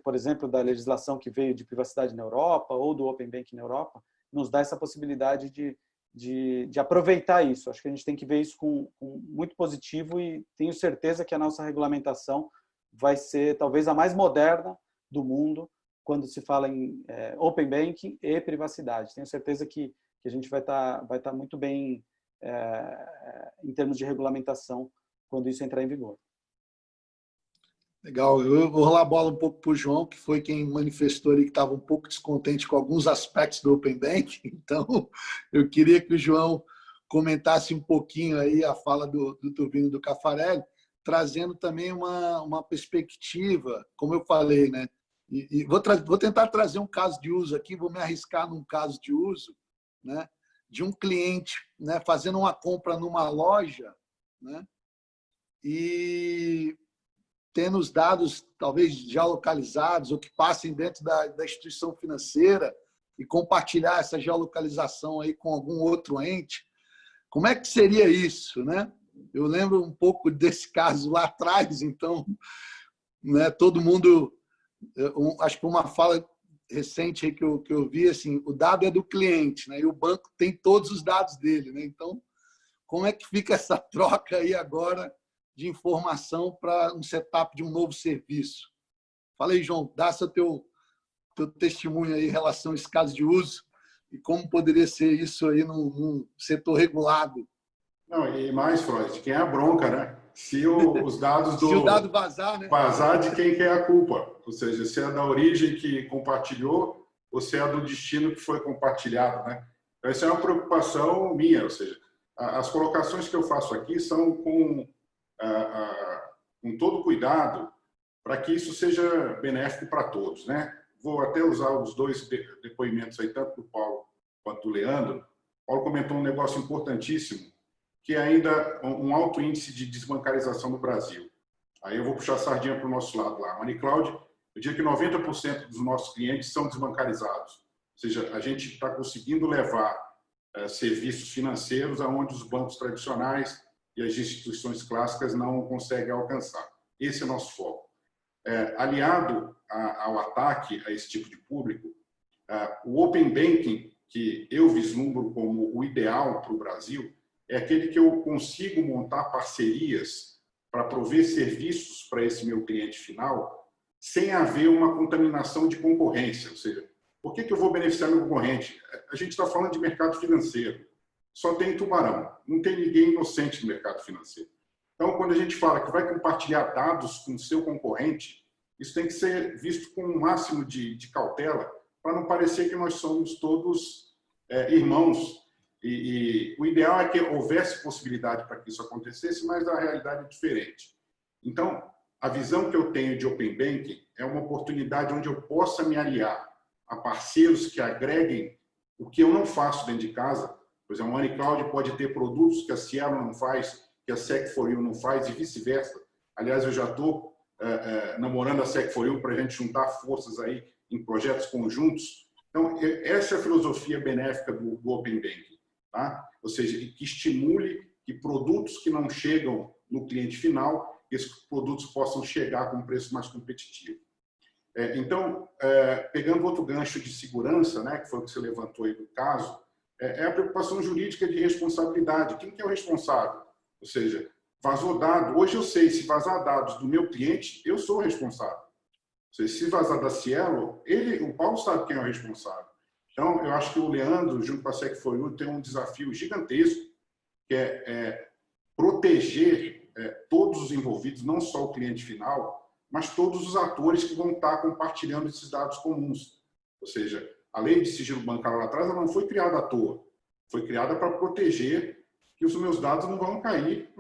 por exemplo, da legislação que veio de privacidade na Europa ou do Open Banking na Europa, nos dá essa possibilidade de aproveitar isso. Acho que a gente tem que ver isso com muito positivo, e tenho certeza que a nossa regulamentação vai ser talvez a mais moderna do mundo quando se fala em Open Banking e privacidade. Tenho certeza que a gente vai estar muito bem em termos de regulamentação quando isso entrar em vigor. Legal. Eu vou rolar a bola um pouco para o João, que foi quem manifestou ali que estava um pouco descontente com alguns aspectos do Open Banking. Então, eu queria que o João comentasse um pouquinho aí a fala do Turbino e do Caffarelli, trazendo também uma perspectiva, como eu falei, né? E vou tentar trazer um caso de uso aqui, vou me arriscar num caso de uso, né? De um cliente, né? Fazendo uma compra numa loja, né? E tendo os dados talvez já localizados ou que passem dentro da instituição financeira e compartilhar essa geolocalização aí com algum outro ente. Como é que seria isso, né? Eu lembro um pouco desse caso lá atrás, então, né, todo mundo, acho que uma fala recente aí que eu vi, assim, o dado é do cliente, né? E o banco tem todos os dados dele, né? Então, como é que fica essa troca aí agora de informação para um setup de um novo serviço? Fala aí, João, dá seu teu testemunho aí em relação a esse caso de uso e como poderia ser isso aí num setor regulado. Não, e mais, Freud, quem é a bronca, né? Se os dados Se o dado vazar, né? Vazar, de quem que é a culpa? Ou seja, se é da origem que compartilhou ou se é do destino que foi compartilhado, né? Então, essa é uma preocupação minha, ou seja, as colocações que eu faço aqui são com todo cuidado para que isso seja benéfico para todos, né? Vou até usar os dois depoimentos aí, tanto do Paulo quanto do Leandro. O Paulo comentou um negócio importantíssimo, que é ainda um alto índice de desbancarização no Brasil. Aí eu vou puxar a sardinha para o nosso lado lá. A MoneyCloud, eu diria que 90% dos nossos clientes são desbancarizados. Ou seja, a gente está conseguindo levar serviços financeiros aonde os bancos tradicionais e as instituições clássicas não conseguem alcançar. Esse é o nosso foco. Aliado ao ataque a esse tipo de público, o Open Banking, que eu vislumbro como o ideal para o Brasil, é aquele que eu consigo montar parcerias para prover serviços para esse meu cliente final sem haver uma contaminação de concorrência. Ou seja, por que eu vou beneficiar meu concorrente? A gente está falando de mercado financeiro. Só tem tubarão. Não tem ninguém inocente no mercado financeiro. Então, quando a gente fala que vai compartilhar dados com o seu concorrente, isso tem que ser visto com o máximo de cautela para não parecer que nós somos todos irmãos. E o ideal é que houvesse possibilidade para que isso acontecesse, mas a realidade é diferente. Então, a visão que eu tenho de Open Banking é uma oportunidade onde eu possa me aliar a parceiros que agreguem o que eu não faço dentro de casa. Por exemplo, a MoneyCloud pode ter produtos que a Cielo não faz, que a Sec4U não faz e vice-versa. Aliás, eu já estou namorando a Sec4U para a gente juntar forças aí em projetos conjuntos. Então, essa é a filosofia benéfica do Open Banking, tá? Ou seja, que estimule que produtos que não chegam no cliente final, esses produtos possam chegar com um preço mais competitivo. Então, pegando outro gancho de segurança, né, que foi o que você levantou aí do caso, é a preocupação jurídica de responsabilidade. Quem que é o responsável? Ou seja, vazou dado. Hoje eu sei, se vazar dados do meu cliente, eu sou o responsável. Ou seja, se vazar da Cielo, o Paulo sabe quem é o responsável. Então, eu acho que o Leandro, junto com a Sec4U, tem um desafio gigantesco, que é proteger todos os envolvidos, não só o cliente final, mas todos os atores que vão estar compartilhando esses dados comuns. Ou seja, a lei de sigilo bancário lá atrás, ela não foi criada à toa. Foi criada para proteger que os meus dados não vão cair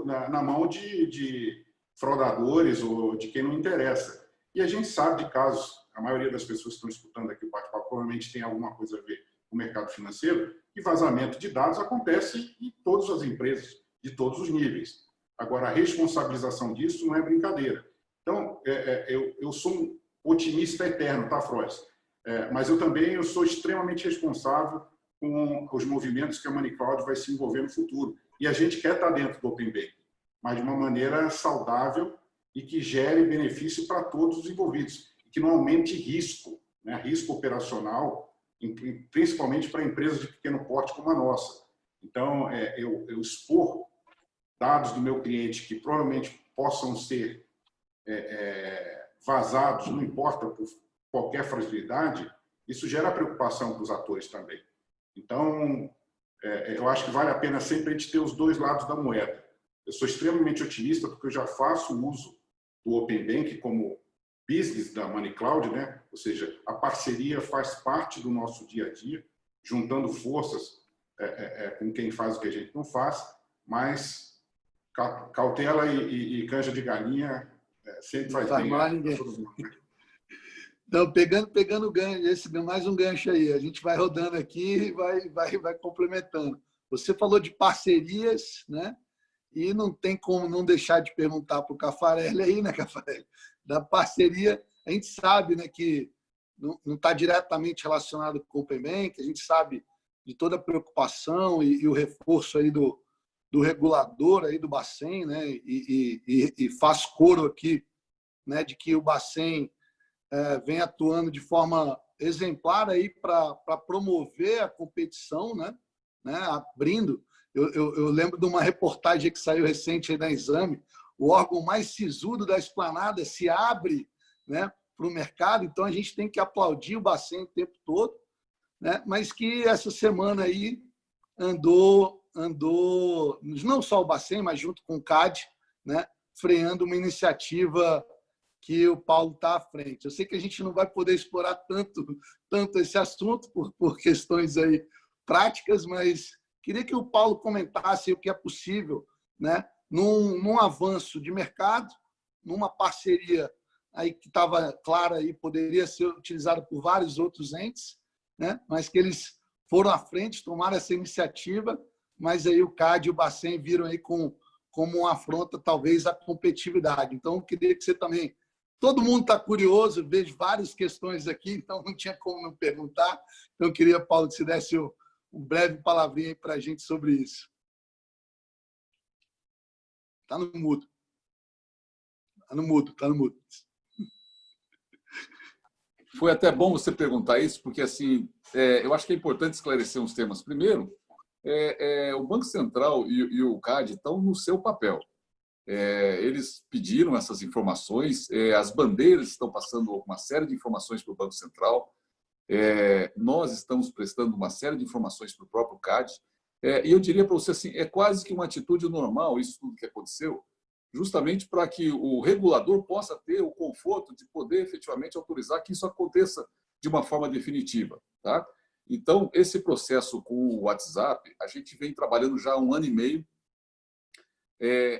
na mão de fraudadores ou de quem não interessa. E a gente sabe de casos, a maioria das pessoas que estão escutando aqui o bate-papo provavelmente tem alguma coisa a ver com o mercado financeiro, e vazamento de dados acontece em todas as empresas, de todos os níveis. Agora, a responsabilização disso não é brincadeira. Então, eu sou um otimista eterno, tá, Freud? Mas eu sou extremamente responsável com os movimentos que a MoneyCloud vai se envolver no futuro. E a gente quer estar dentro do Open Banking, mas de uma maneira saudável e que gere benefício para todos os envolvidos, que não aumente risco, né? Risco operacional, principalmente para empresas de pequeno porte como a nossa. Então, eu expor dados do meu cliente que provavelmente possam ser vazados, não importa por qualquer fragilidade, isso gera preocupação para os atores também. Então, eu acho que vale a pena sempre a gente ter os dois lados da moeda. Eu sou extremamente otimista porque eu já faço uso do Open Banking como business da MoneyCloud, né? Ou seja, a parceria faz parte do nosso dia a dia, juntando forças com quem faz o que a gente não faz, mas cautela e canja de galinha sempre faz bem. Mal ninguém. Então, pegando gancho, mais um gancho aí, a gente vai rodando aqui e vai complementando. Você falou de parcerias, né? E não tem como não deixar de perguntar para o Caffarelli aí, né, Caffarelli? Da parceria, a gente sabe, né, que não está diretamente relacionado com o Open Bank, a gente sabe de toda a preocupação e o reforço aí do regulador aí do Bacen, né? E faz coro aqui, né, de que o Bacen vem atuando de forma exemplar aí para promover a competição, né, abrindo. Eu lembro de uma reportagem que saiu recente aí da Exame, o órgão mais sisudo da Esplanada se abre, né, para o mercado, então a gente tem que aplaudir o Bacen o tempo todo, né, mas que essa semana aí andou não só o Bacen, mas junto com o CAD, né, freando uma iniciativa que o Paulo está à frente. Eu sei que a gente não vai poder explorar tanto esse assunto por questões aí práticas, mas queria que o Paulo comentasse o que é possível, né, num avanço de mercado, numa parceria aí que estava clara e poderia ser utilizada por vários outros entes, né, mas que eles foram à frente, tomaram essa iniciativa, mas aí o CAD e o Bacen viram aí como uma afronta, talvez, à competitividade. Então, eu queria que você também... Todo mundo está curioso, vejo várias questões aqui, então não tinha como não perguntar. Então, eu queria, Paulo, que você desse um breve palavrinha para a gente sobre isso. Está no mudo. Está no mudo. Foi até bom você perguntar isso, porque assim, eu acho que é importante esclarecer uns temas. Primeiro, o Banco Central e o CAD estão no seu papel. Eles pediram essas informações, as bandeiras estão passando uma série de informações para o Banco Central, nós estamos prestando uma série de informações para o próprio CAD, e eu diria para você assim, é quase que uma atitude normal isso tudo que aconteceu, justamente para que o regulador possa ter o conforto de poder efetivamente autorizar que isso aconteça de uma forma definitiva, tá? Então, esse processo com o WhatsApp, a gente vem trabalhando já há 1 ano e meio.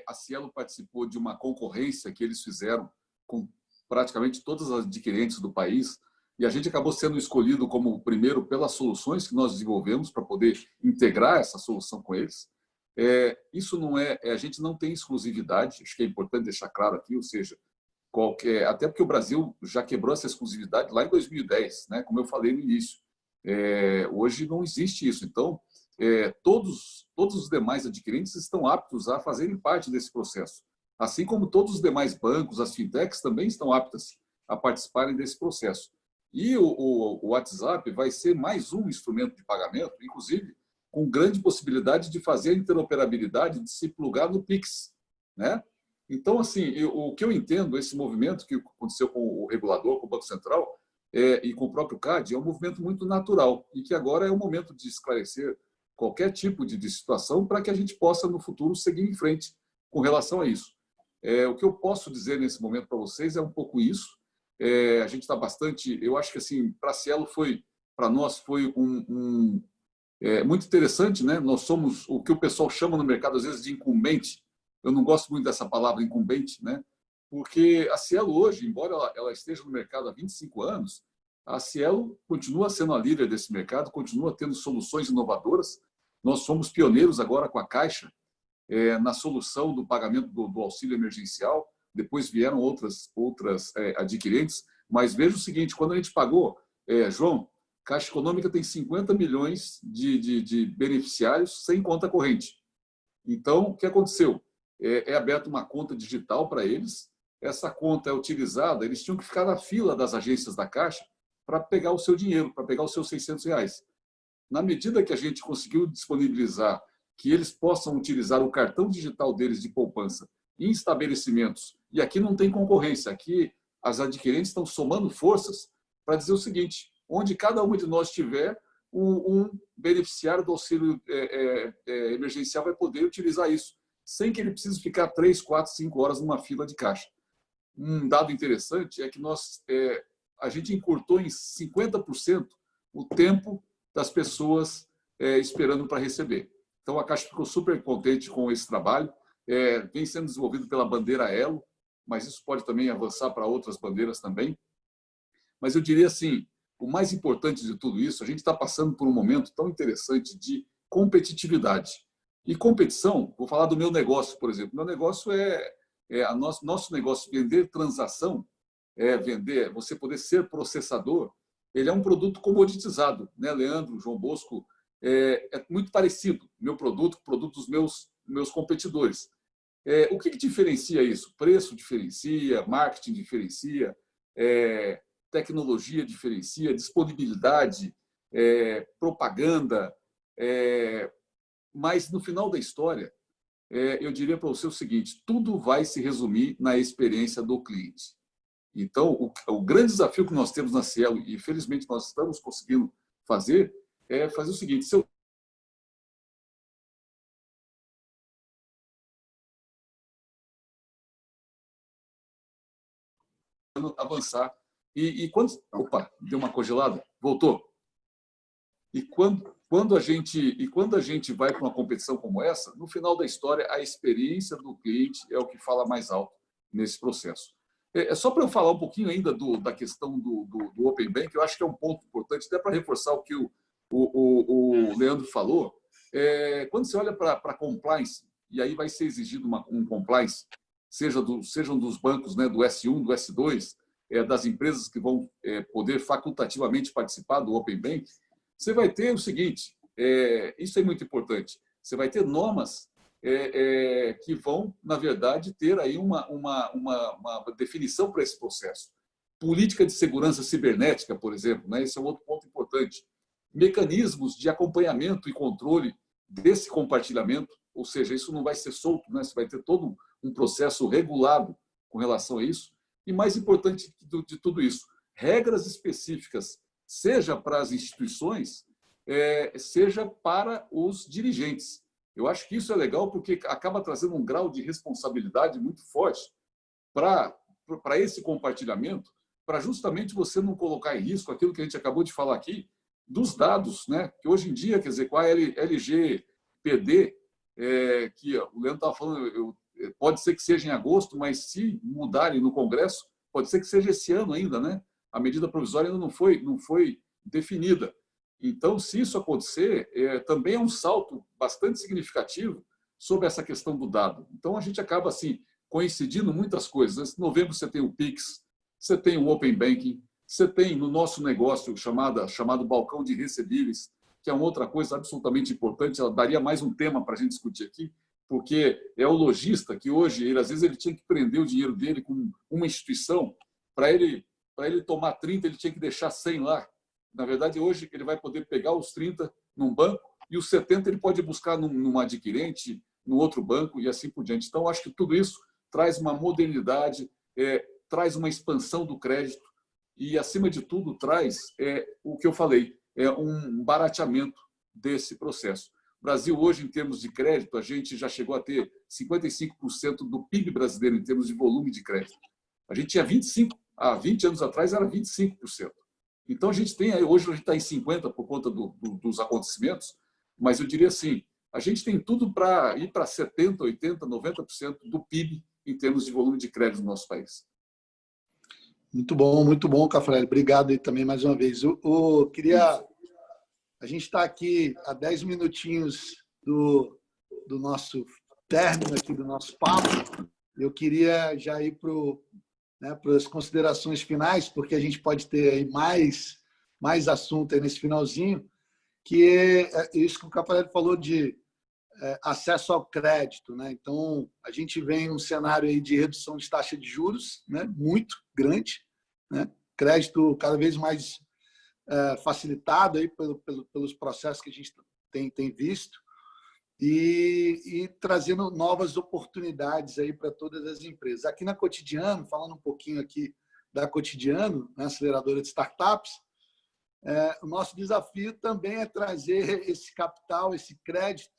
A Cielo participou de uma concorrência que eles fizeram com praticamente todas as adquirentes do país, e a gente acabou sendo escolhido como o primeiro pelas soluções que nós desenvolvemos para poder integrar essa solução com eles. Isso não a gente não tem exclusividade, acho que é importante deixar claro aqui, ou seja, até porque o Brasil já quebrou essa exclusividade lá em 2010, né, como eu falei no início. Hoje não existe isso, então todos os demais adquirentes estão aptos a fazerem parte desse processo, assim como todos os demais bancos, as fintechs também estão aptas a participarem desse processo. E o WhatsApp vai ser mais um instrumento de pagamento, inclusive com grande possibilidade de fazer a interoperabilidade, de se plugar no Pix, né? Então, assim, o que eu entendo, esse movimento que aconteceu com o regulador, com o Banco Central e com o próprio CAD, é um movimento muito natural e que agora é o momento de esclarecer qualquer tipo de situação para que a gente possa, no futuro, seguir em frente com relação a isso. O que eu posso dizer nesse momento para vocês é um pouco isso. A gente está bastante... Eu acho que, assim, para a Cielo para nós, foi muito interessante, né? Nós somos o que o pessoal chama no mercado, às vezes, de incumbente. Eu não gosto muito dessa palavra incumbente, né? Porque a Cielo hoje, embora ela esteja no mercado há 25 anos, a Cielo continua sendo a líder desse mercado, continua tendo soluções inovadoras. Nós somos pioneiros agora com a Caixa na solução do pagamento do auxílio emergencial. Depois vieram outras adquirentes. Mas veja o seguinte, quando a gente pagou, João, Caixa Econômica tem 50 milhões de beneficiários sem conta corrente. Então, o que aconteceu? É aberta uma conta digital para eles, essa conta é utilizada, eles tinham que ficar na fila das agências da Caixa para pegar o seu dinheiro, para pegar os seus R$ 600. Na medida que a gente conseguiu disponibilizar que eles possam utilizar o cartão digital deles de poupança em estabelecimentos, e aqui não tem concorrência, aqui as adquirentes estão somando forças para dizer o seguinte, onde cada uma de nós tiver, um beneficiário do auxílio emergencial vai poder utilizar isso, sem que ele precise ficar 3, 4, 5 horas numa fila de caixa. Um dado interessante é que a gente encurtou em 50% o tempo das pessoas esperando para receber. Então, a Caixa ficou super contente com esse trabalho. Vem sendo desenvolvido pela bandeira Elo, mas isso pode também avançar para outras bandeiras também. Mas eu diria assim, o mais importante de tudo isso, a gente está passando por um momento tão interessante de competitividade. E competição, vou falar do meu negócio, por exemplo. Meu negócio nosso negócio, vender transação, vender, você poder ser processador, ele é um produto comoditizado, né, Leandro, João Bosco? É muito parecido, meu produto, com o produto dos meus competidores. O que diferencia isso? Preço diferencia, marketing diferencia, tecnologia diferencia, disponibilidade, propaganda, mas no final da história, eu diria para você o seguinte, tudo vai se resumir na experiência do cliente. Então, o grande desafio que nós temos na Cielo, e infelizmente nós estamos conseguindo fazer, é fazer o seguinte, se eu avançar, e quando... Opa, deu uma congelada? Voltou. E quando a gente vai para uma competição como essa, no final da história, a experiência do cliente é o que fala mais alto nesse processo. Só para eu falar um pouquinho ainda da questão do Open Bank, eu acho que é um ponto importante, até para reforçar o que o Leandro falou. Quando você olha para compliance, e aí vai ser exigido um compliance, sejam dos bancos, né, do S1, do S2, das empresas que vão poder facultativamente participar do Open Bank, você vai ter o seguinte, isso é muito importante, você vai ter normas que vão, na verdade, ter aí uma definição para esse processo. Política de segurança cibernética, por exemplo, né? Esse é um outro ponto importante. Mecanismos de acompanhamento e controle desse compartilhamento, ou seja, isso não vai ser solto, né? Você vai ter todo um processo regulado com relação a isso. E mais importante de tudo isso, regras específicas, seja para as instituições, seja para os dirigentes. Eu acho que isso é legal porque acaba trazendo um grau de responsabilidade muito forte para esse compartilhamento, para justamente você não colocar em risco aquilo que a gente acabou de falar aqui, dos dados, né? Que hoje em dia, quer dizer, com a LGPD, que o Leandro estava falando, pode ser que seja em agosto, mas se mudarem no Congresso, pode ser que seja esse ano ainda, né? A medida provisória ainda não foi definida. Então, se isso acontecer, também é um salto bastante significativo sobre essa questão do dado. Então, a gente acaba assim coincidindo muitas coisas. Em novembro você tem o Pix, você tem o Open Banking, você tem no nosso negócio chamado balcão de recebíveis, que é uma outra coisa absolutamente importante. Ela daria mais um tema para a gente discutir aqui, porque é o lojista que hoje, às vezes, ele tinha que prender o dinheiro dele com uma instituição. Para ele tomar 30, ele tinha que deixar 100 lá. Na verdade, hoje, ele vai poder pegar os 30 num banco e os 70 ele pode buscar num adquirente, no outro banco e assim por diante. Então, acho que tudo isso traz uma modernidade, traz uma expansão do crédito e, acima de tudo, traz o que eu falei, um barateamento desse processo. O Brasil, hoje, em termos de crédito, a gente já chegou a ter 55% do PIB brasileiro em termos de volume de crédito. A gente tinha 25%, há 20 anos atrás era 25%. Então, a gente tem, hoje a gente está em 50% por conta dos acontecimentos, mas eu diria assim, a gente tem tudo para ir para 70%, 80%, 90% do PIB em termos de volume de crédito no nosso país. Muito bom, Caffarelli. Obrigado aí também mais uma vez. A gente está aqui há 10 minutinhos do nosso término aqui do nosso papo. Eu queria já ir para as considerações finais, porque a gente pode ter aí mais assunto aí nesse finalzinho, que é isso que o Caffarelli falou de acesso ao crédito, né? Então, a gente vem em um cenário aí de redução de taxa de juros, né? Muito grande, né? Crédito cada vez mais facilitado aí pelos processos que a gente tem visto e trazendo novas oportunidades aí para todas as empresas. Aqui na Cotidiano, falando um pouquinho aqui da Cotidiano, né, aceleradora de startups, o nosso desafio também é trazer esse capital, esse crédito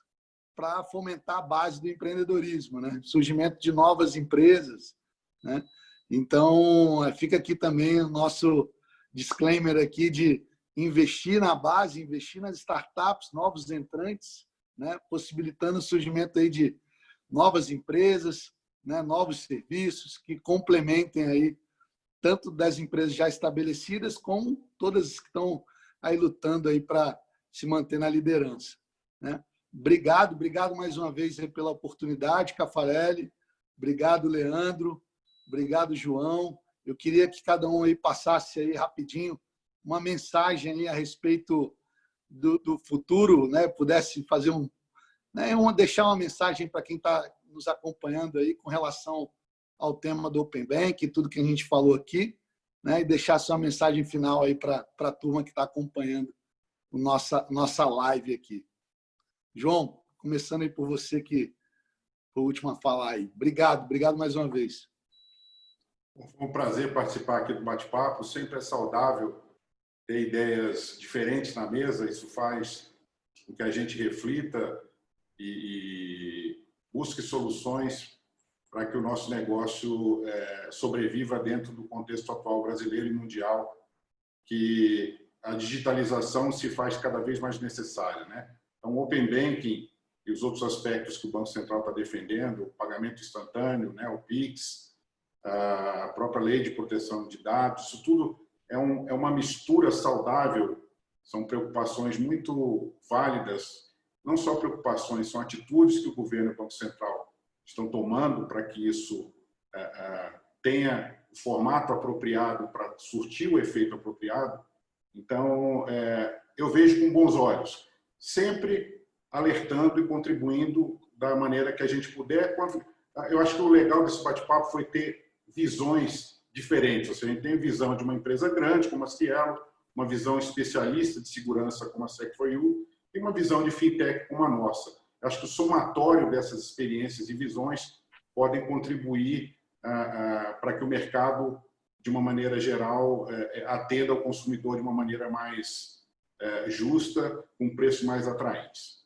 para fomentar a base do empreendedorismo, né? Surgimento de novas empresas, né? Então, fica aqui também o nosso disclaimer aqui de investir na base, investir nas startups, novos entrantes, né? Possibilitando o surgimento aí de novas empresas, né? Novos serviços que complementem aí tanto das empresas já estabelecidas como todas que estão aí lutando aí para se manter na liderança, né? Obrigado mais uma vez pela oportunidade, Caffarelli. Obrigado, Leandro. Obrigado, João. Eu queria que cada um aí passasse aí rapidinho uma mensagem aí a respeito do futuro, né? Pudesse fazer deixar uma mensagem para quem está nos acompanhando aí com relação ao tema do Open Bank e tudo que a gente falou aqui, né? E deixar só uma mensagem final aí para a turma que está acompanhando nossa live aqui. João, começando aí por você que foi o último a falar aí. Obrigado mais uma vez. Foi um prazer participar aqui do bate-papo. Sempre é saudável ter ideias diferentes na mesa. Isso faz com que a gente reflita e busque soluções para que o nosso negócio sobreviva dentro do contexto atual brasileiro e mundial, que a digitalização se faz cada vez mais necessária, né? Então, o Open Banking e os outros aspectos que o Banco Central está defendendo, o pagamento instantâneo, né, o PIX, a própria lei de proteção de dados, isso tudo é uma mistura saudável, são preocupações muito válidas, não só preocupações, são atitudes que o governo e o Banco Central estão tomando para que isso tenha o formato apropriado para surtir o efeito apropriado. Então, eu vejo com bons olhos, sempre alertando e contribuindo da maneira que a gente puder. Eu acho que o legal desse bate-papo foi ter visões diferentes. Ou seja, a gente tem a visão de uma empresa grande, como a Cielo, uma visão especialista de segurança, como a Sec4U, e uma visão de fintech como a nossa. Eu acho que o somatório dessas experiências e visões podem contribuir para que o mercado, de uma maneira geral, atenda ao consumidor de uma maneira mais justa, com preços mais atraentes.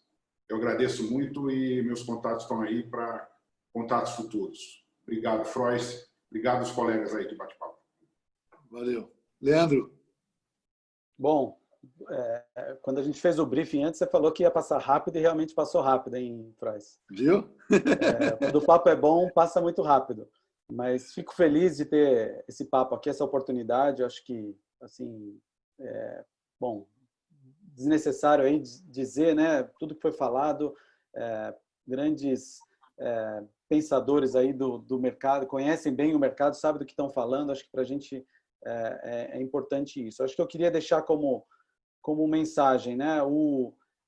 Eu agradeço muito e meus contatos estão aí para contatos futuros. Obrigado, Frois. Obrigado aos colegas aí de bate-papo. Valeu. Leandro? Bom, quando a gente fez o briefing antes, você falou que ia passar rápido e realmente passou rápido, hein, Frois? Viu? Quando o papo é bom, passa muito rápido. Mas fico feliz de ter esse papo aqui, essa oportunidade. Eu acho que, assim, bom, desnecessário aí dizer, né, tudo que foi falado, grandes pensadores aí do mercado, conhecem bem o mercado, sabem do que estão falando. Acho que para a gente é importante isso. Acho que eu queria deixar como mensagem, né,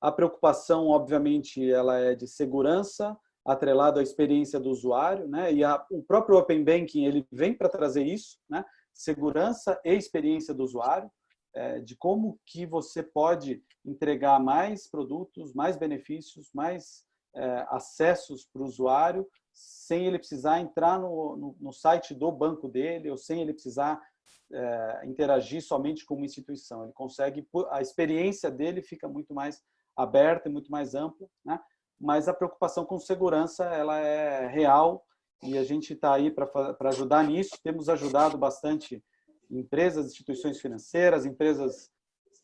a preocupação, obviamente, ela é de segurança, atrelado à experiência do usuário, né, e o próprio Open Banking ele vem para trazer isso, né, segurança e experiência do usuário, de como que você pode entregar mais produtos, mais benefícios, mais acessos para o usuário, sem ele precisar entrar no site do banco dele, ou sem ele precisar interagir somente com uma instituição. Ele consegue, a experiência dele fica muito mais aberta e muito mais ampla, né? Mas a preocupação com segurança ela é real e a gente está aí para ajudar nisso. Temos ajudado bastante empresas, instituições financeiras, empresas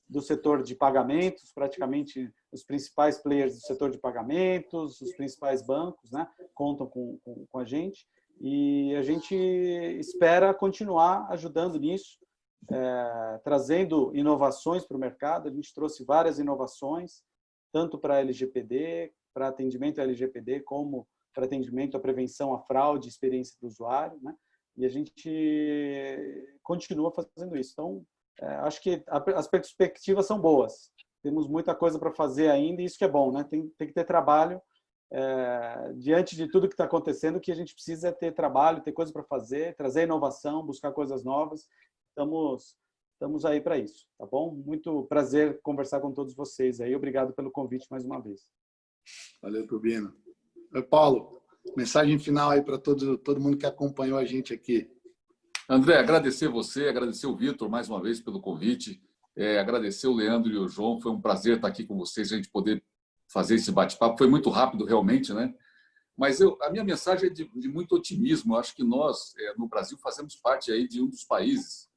do setor de pagamentos, praticamente os principais players do setor de pagamentos, os principais bancos, né, contam com a gente, e a gente espera continuar ajudando nisso, trazendo inovações para o mercado. A gente trouxe várias inovações, tanto para a LGPD, para atendimento à LGPD, como para atendimento à prevenção à fraude, experiência do usuário, né? E a gente continua fazendo isso. Então, acho que as perspectivas são boas. Temos muita coisa para fazer ainda e isso que é bom, né? Tem que ter trabalho. Diante de tudo que está acontecendo, o que a gente precisa é ter trabalho, ter coisa para fazer, trazer inovação, buscar coisas novas. Estamos aí para isso, tá bom? Muito prazer conversar com todos vocês aí. Obrigado pelo convite mais uma vez. Valeu, Turbino. Paulo, mensagem final aí para todo mundo que acompanhou a gente aqui. André, agradecer você, agradecer o Vitor mais uma vez pelo convite, agradecer o Leandro e o João. Foi um prazer estar aqui com vocês, a gente poder fazer esse bate-papo. Foi muito rápido, realmente, né? Mas a minha mensagem é de muito otimismo. Eu acho que nós, no Brasil, fazemos parte aí de um dos países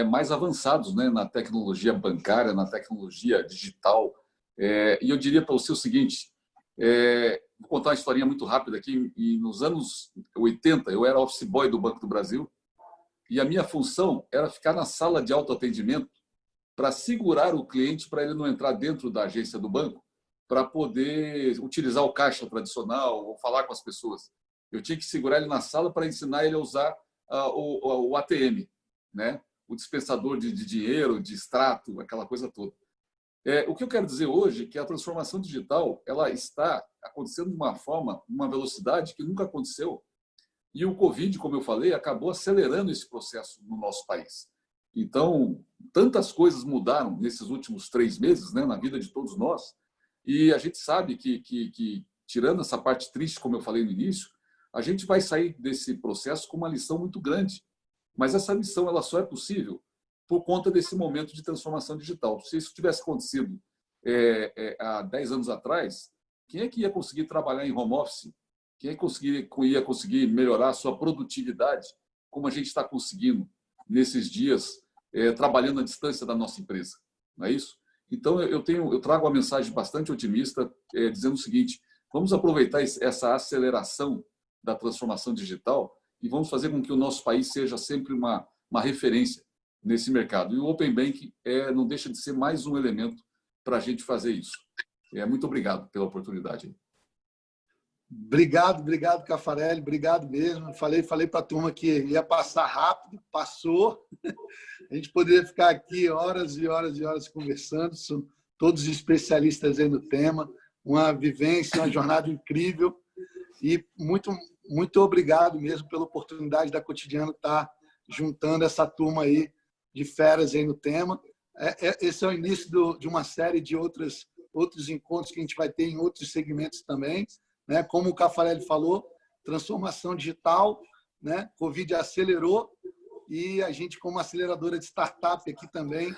mais avançados, né, na tecnologia bancária, na tecnologia digital. E eu diria para você o seguinte, vou contar uma historinha muito rápida aqui. E nos anos 80, eu era office boy do Banco do Brasil e a minha função era ficar na sala de autoatendimento para segurar o cliente para ele não entrar dentro da agência do banco para poder utilizar o caixa tradicional ou falar com as pessoas. Eu tinha que segurar ele na sala para ensinar ele a usar o ATM, né? O dispensador de dinheiro, de extrato, aquela coisa toda. O que eu quero dizer hoje é que a transformação digital ela está acontecendo de uma forma, uma velocidade que nunca aconteceu. E o Covid, como eu falei, acabou acelerando esse processo no nosso país. Então, tantas coisas mudaram nesses últimos 3 meses, né, na vida de todos nós. E a gente sabe que, tirando essa parte triste, como eu falei no início, a gente vai sair desse processo com uma lição muito grande. Mas essa lição ela só é possível por conta desse momento de transformação digital. Se isso tivesse acontecido há 10 anos atrás, quem é que ia conseguir trabalhar em home office? Quem é que ia conseguir melhorar a sua produtividade, como a gente está conseguindo nesses dias, trabalhando à distância da nossa empresa? Não é isso? Então, eu trago uma mensagem bastante otimista, dizendo o seguinte: vamos aproveitar essa aceleração da transformação digital e vamos fazer com que o nosso país seja sempre uma referência nesse mercado. E o Open Banking não deixa de ser mais um elemento para a gente fazer isso. Muito obrigado pela oportunidade. Obrigado, Caffarelli. Obrigado mesmo. Falei para a turma que ia passar rápido, passou. A gente poderia ficar aqui horas e horas e horas conversando. São todos especialistas aí no tema. Uma vivência, uma jornada incrível. E muito obrigado mesmo pela oportunidade da Cotidiano estar juntando essa turma aí de feras aí no tema. Esse é o início de uma série de outros encontros que a gente vai ter em outros segmentos também. Né? Como o Caffarelli falou, transformação digital, né? Covid acelerou e a gente, como aceleradora de startup aqui também,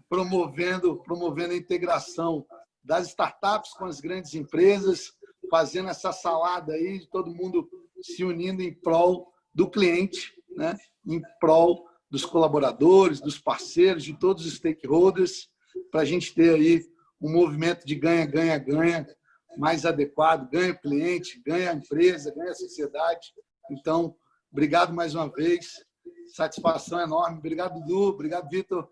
promovendo a integração das startups com as grandes empresas, fazendo essa salada aí, de todo mundo se unindo em prol do cliente, né? Em prol dos colaboradores, dos parceiros, de todos os stakeholders, para a gente ter aí um movimento de ganha, ganha, ganha mais adequado, ganha o cliente, ganha a empresa, ganha a sociedade. Então, obrigado mais uma vez, satisfação enorme. Obrigado, Dudu, obrigado, Vitor,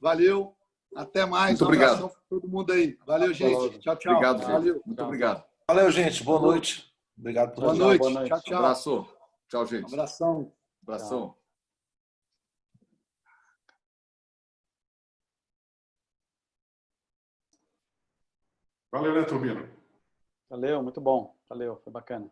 valeu, até mais, Muito um obrigado. abração para todo mundo aí. Valeu, gente, tchau, tchau. Obrigado, Valeu. Vitor. Muito obrigado. Valeu, gente. Boa noite. Obrigado por Boa tudo. noite, boa noite. tchau, tchau. Abraço. Tchau, gente. Abração. Abração. Valeu, né, Turbino? Valeu, muito bom. Valeu, foi bacana.